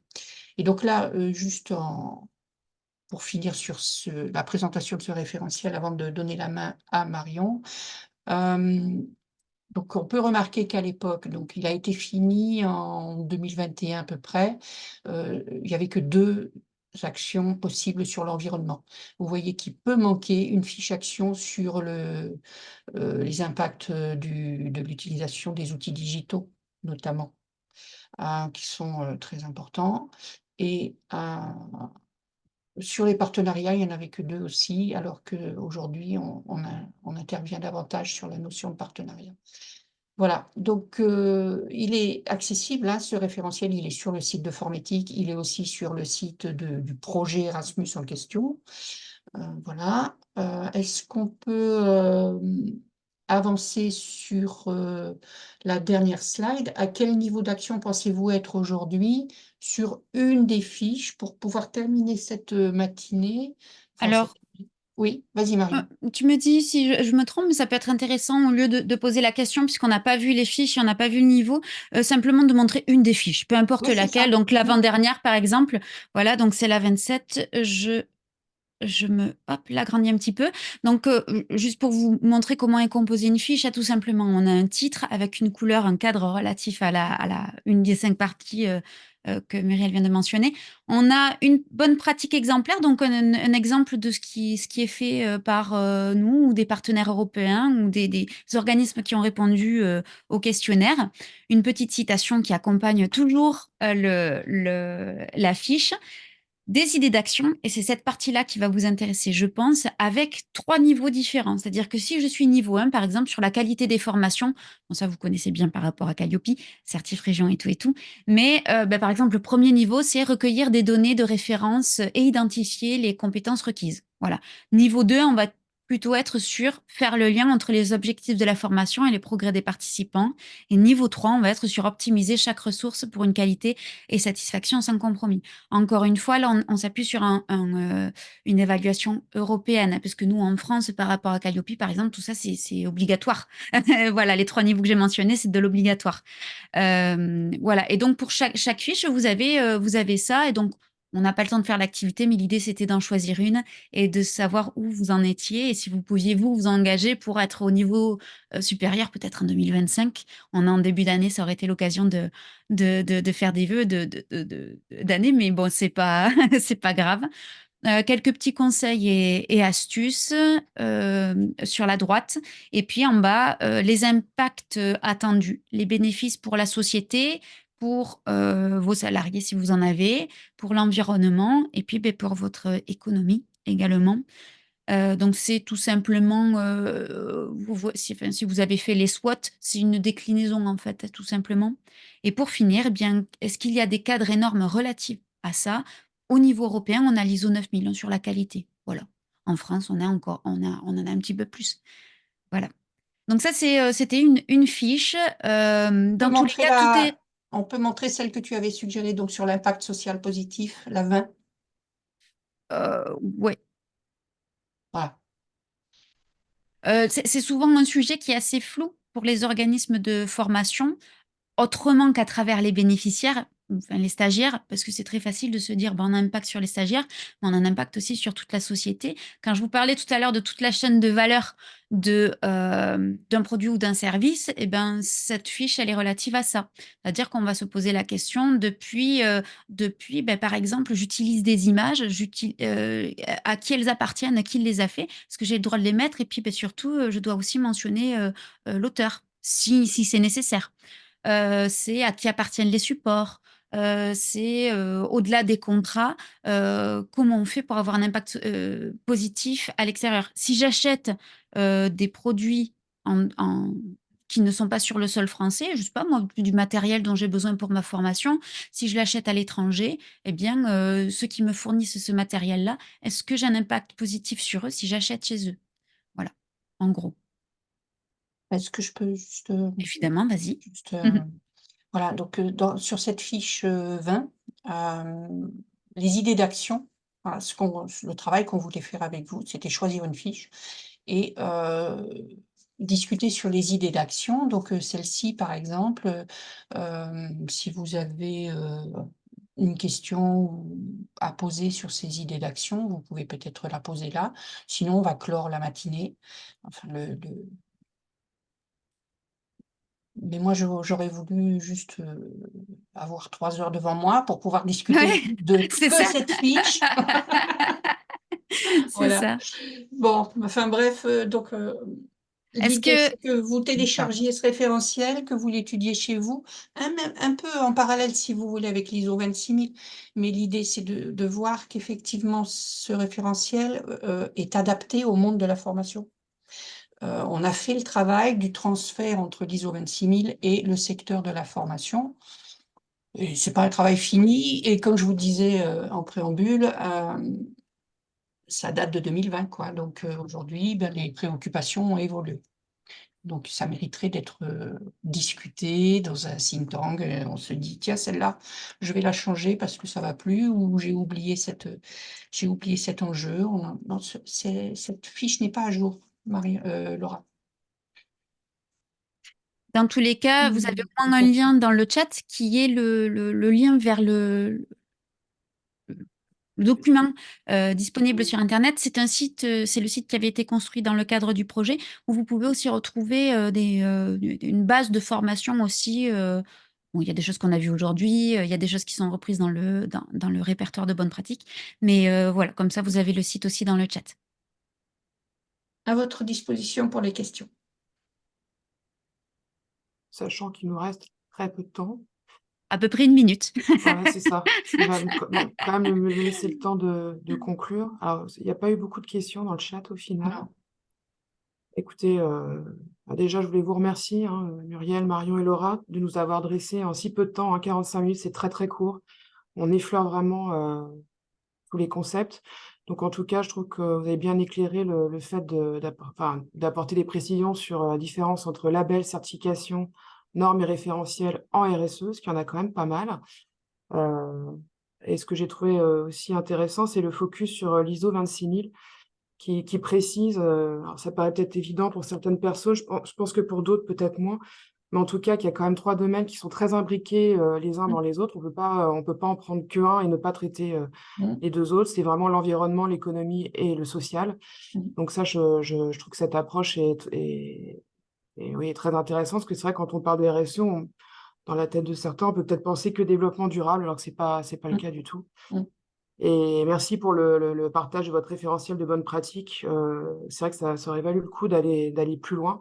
Et donc là, juste pour finir sur la présentation de ce référentiel avant de donner la main à Marion. Donc on peut remarquer qu'à l'époque, donc il a été fini en 2021 à peu près, il n'y avait que 2 actions possibles sur l'environnement. Vous voyez qu'il peut manquer une fiche action sur les impacts de l'utilisation des outils digitaux, notamment, qui sont très importants. Et sur les partenariats, il n'y en avait que 2 aussi, alors qu'aujourd'hui, on intervient davantage sur la notion de partenariat. Voilà, donc il est accessible, hein, ce référentiel, il est sur le site de Formétique, il est aussi sur le site du projet Erasmus en question. Voilà. Est-ce qu'on peut avancer sur la dernière slide? À quel niveau d'action pensez-vous être aujourd'hui sur une des fiches pour pouvoir terminer cette matinée? Enfin, Alors, oui, vas-y Marion. tu me dis si je me trompe, mais ça peut être intéressant au lieu de poser la question, puisqu'on n'a pas vu les fiches et on n'a pas vu le niveau, simplement de montrer une des fiches, peu importe Oui, c'est laquelle. ça. Donc l'avant-dernière, par exemple. Voilà, donc c'est la 27. Je me l'agrandis un petit peu. Donc, juste pour vous montrer comment est composée une fiche, tout simplement, on a un titre avec une couleur, un cadre relatif à une des 5 parties que Muriel vient de mentionner. On a une bonne pratique exemplaire, donc un exemple de ce qui est fait par nous ou des partenaires européens ou des organismes qui ont répondu au questionnaire. Une petite citation qui accompagne toujours la fiche. Des idées d'action, et c'est cette partie-là qui va vous intéresser, je pense, avec 3 niveaux différents. C'est-à-dire que si je suis niveau 1, par exemple, sur la qualité des formations, bon, ça vous connaissez bien par rapport à Calliope, Certif Région et tout, mais par exemple, le premier niveau, c'est recueillir des données de référence et identifier les compétences requises. Voilà. Niveau 2, on va plutôt être sur faire le lien entre les objectifs de la formation et les progrès des participants. Et niveau 3, on va être sur optimiser chaque ressource pour une qualité et satisfaction sans compromis. Encore une fois, là, on s'appuie sur une évaluation européenne, parce que nous, en France, par rapport à Calliope, par exemple, tout ça, c'est obligatoire. Voilà, les 3 niveaux que j'ai mentionnés, c'est de l'obligatoire. Voilà, et donc pour chaque fiche, vous avez ça, et donc on n'a pas le temps de faire l'activité, mais l'idée, c'était d'en choisir une et de savoir où vous en étiez et si vous pouviez vous engager pour être au niveau supérieur, peut-être en 2025. On est en début d'année, ça aurait été l'occasion de faire des vœux d'année, mais bon, c'est pas, c'est pas grave. quelques petits conseils et astuces sur la droite. Et puis en bas, les impacts attendus, les bénéfices pour la société, pour vos salariés si vous en avez, pour l'environnement et puis ben, pour votre économie également. Donc c'est tout simplement, si vous avez fait les SWOT, c'est une déclinaison en fait, tout simplement. Et pour finir, eh bien, est-ce qu'il y a des cadres et normes relatifs à ça? Au niveau européen, on a l'ISO 9001 sur la qualité. Voilà. En France, on en a un petit peu plus. Voilà. Donc ça, c'était une fiche. On peut Dans tous les montrer cas, tout est... on peut montrer celle que tu avais suggérée, donc sur l'impact social positif, la 20. Ouais. Voilà. C'est souvent un sujet qui est assez flou pour les organismes de formation, autrement qu'à travers les bénéficiaires, enfin les stagiaires, parce que c'est très facile de se dire, ben, on a un impact sur les stagiaires, mais on a un impact aussi sur toute la société. Quand je vous parlais tout à l'heure de toute la chaîne de valeur d'un produit ou d'un service, eh ben, cette fiche, elle est relative à ça. C'est-à-dire qu'on va se poser la question depuis ben, par exemple, j'utilise des images, à qui elles appartiennent, à qui les a fait, est-ce que j'ai le droit de les mettre, et puis ben, surtout, je dois aussi mentionner l'auteur, si c'est nécessaire. C'est à qui appartiennent les supports, c'est au-delà des contrats, comment on fait pour avoir un impact positif à l'extérieur. Si j'achète des produits qui ne sont pas sur le sol français, je sais pas moi, du matériel dont j'ai besoin pour ma formation, si je l'achète à l'étranger, eh bien, ceux qui me fournissent ce matériel-là, est-ce que j'ai un impact positif sur eux si j'achète chez eux? Voilà, en gros. Est-ce que je peux juste, Évidemment, vas-y. juste, voilà, donc sur cette fiche 20, les idées d'action, voilà, le travail qu'on voulait faire avec vous, c'était choisir une fiche et discuter sur les idées d'action. Donc celle-ci, par exemple, si vous avez une question à poser sur ces idées d'action, vous pouvez peut-être la poser là. Sinon, on va clore la matinée. Enfin, mais moi, j'aurais voulu juste avoir 3 heures devant moi pour pouvoir discuter Ouais, de c'est que ça. cette fiche. C'est Voilà. ça. Bon, enfin bref, donc Est-ce l'idée, que... c'est que vous Pardon. téléchargiez ce référentiel, que vous l'étudiez chez vous, un peu en parallèle si vous voulez avec l'ISO 26000. Mais l'idée, c'est de voir qu'effectivement, ce référentiel est adapté au monde de la formation. On a fait le travail du transfert entre l'ISO 26000 et le secteur de la formation. Et c'est pas un travail fini. Et comme je vous disais en préambule, ça date de 2020, quoi. Donc aujourd'hui, ben, les préoccupations ont évolué. Donc ça mériterait d'être discuté dans un think tank. On se dit, tiens, celle-là, je vais la changer parce que ça va plus, ou j'ai oublié cet enjeu. Non, cette fiche n'est pas à jour, Laura. Dans tous les cas, vous avez au moins un lien dans le chat qui est le lien vers le document disponible sur Internet. C'est un site, c'est le site qui avait été construit dans le cadre du projet, où vous pouvez aussi retrouver une base de formation aussi. Bon, il y a des choses qu'on a vues aujourd'hui, il y a des choses qui sont reprises dans le répertoire de bonnes pratiques. Mais voilà, comme ça, vous avez le site aussi dans le chat. À votre disposition pour les questions. Sachant qu'il nous reste très peu de temps. À peu près 1 minute. Voilà, c'est ça. Il va quand même me laisser le temps de conclure. Alors, il n'y a pas eu beaucoup de questions dans le chat au final. Non. Écoutez, déjà, je voulais vous remercier, hein, Muriel, Marion et Laura, de nous avoir dressé en si peu de temps, 45 minutes, c'est très très court. On effleure vraiment tous les concepts. Donc, en tout cas, je trouve que vous avez bien éclairé le fait d'apporter des précisions sur la différence entre label, certification, normes et référentiels en RSE, ce qu'il y en a quand même pas mal. Et ce que j'ai trouvé aussi intéressant, c'est le focus sur l'ISO 26000 qui précise, alors ça paraît peut-être évident pour certaines personnes, je pense que pour d'autres peut-être moins, mais en tout cas qu'il y a quand même 3 domaines qui sont très imbriqués les uns dans les autres. On peut pas en prendre qu'un et ne pas traiter les 2 autres. C'est vraiment l'environnement, l'économie et le social. Donc ça, je trouve que cette approche est oui, très intéressante, parce que c'est vrai, quand on parle de RSE, dans la tête de certains, on peut peut-être penser que développement durable, alors que c'est pas le cas du tout. Et merci pour le partage de votre référentiel de bonnes pratiques. C'est vrai que ça aurait valu le coup d'aller plus loin,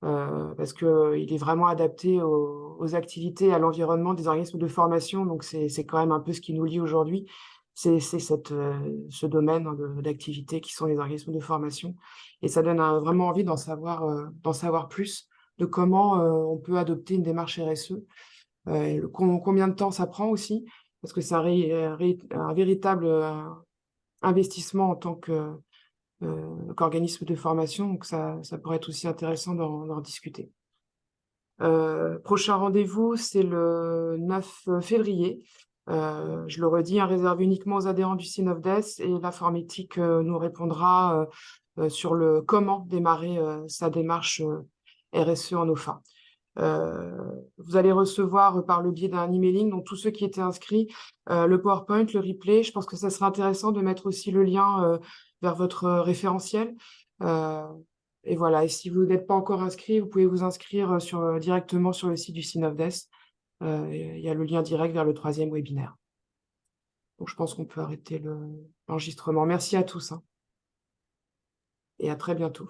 parce qu'il est vraiment adapté aux activités, à l'environnement des organismes de formation. Donc, c'est quand même un peu ce qui nous lie aujourd'hui. C'est ce domaine d'activité qui sont les organismes de formation. Et ça donne vraiment envie d'en savoir plus, de comment on peut adopter une démarche RSE, et combien de temps ça prend aussi, parce que c'est un véritable investissement en tant qu'organisme de formation. Donc, ça pourrait être aussi intéressant d'en discuter. Prochain rendez-vous, c'est le 9 février. Je le redis, réservé uniquement aux adhérents du Synofdes, et l'informatique nous répondra sur le comment démarrer sa démarche RSE en OFA. Vous allez recevoir par le biais d'un emailing, donc tous ceux qui étaient inscrits, le PowerPoint, le replay. Je pense que ça serait intéressant de mettre aussi le lien vers votre référentiel. Et voilà, et si vous n'êtes pas encore inscrit, vous pouvez vous inscrire directement sur le site du Synofdes. Il y a le lien direct vers le 3e webinaire. Donc je pense qu'on peut arrêter l'enregistrement. Merci à tous, et à très bientôt.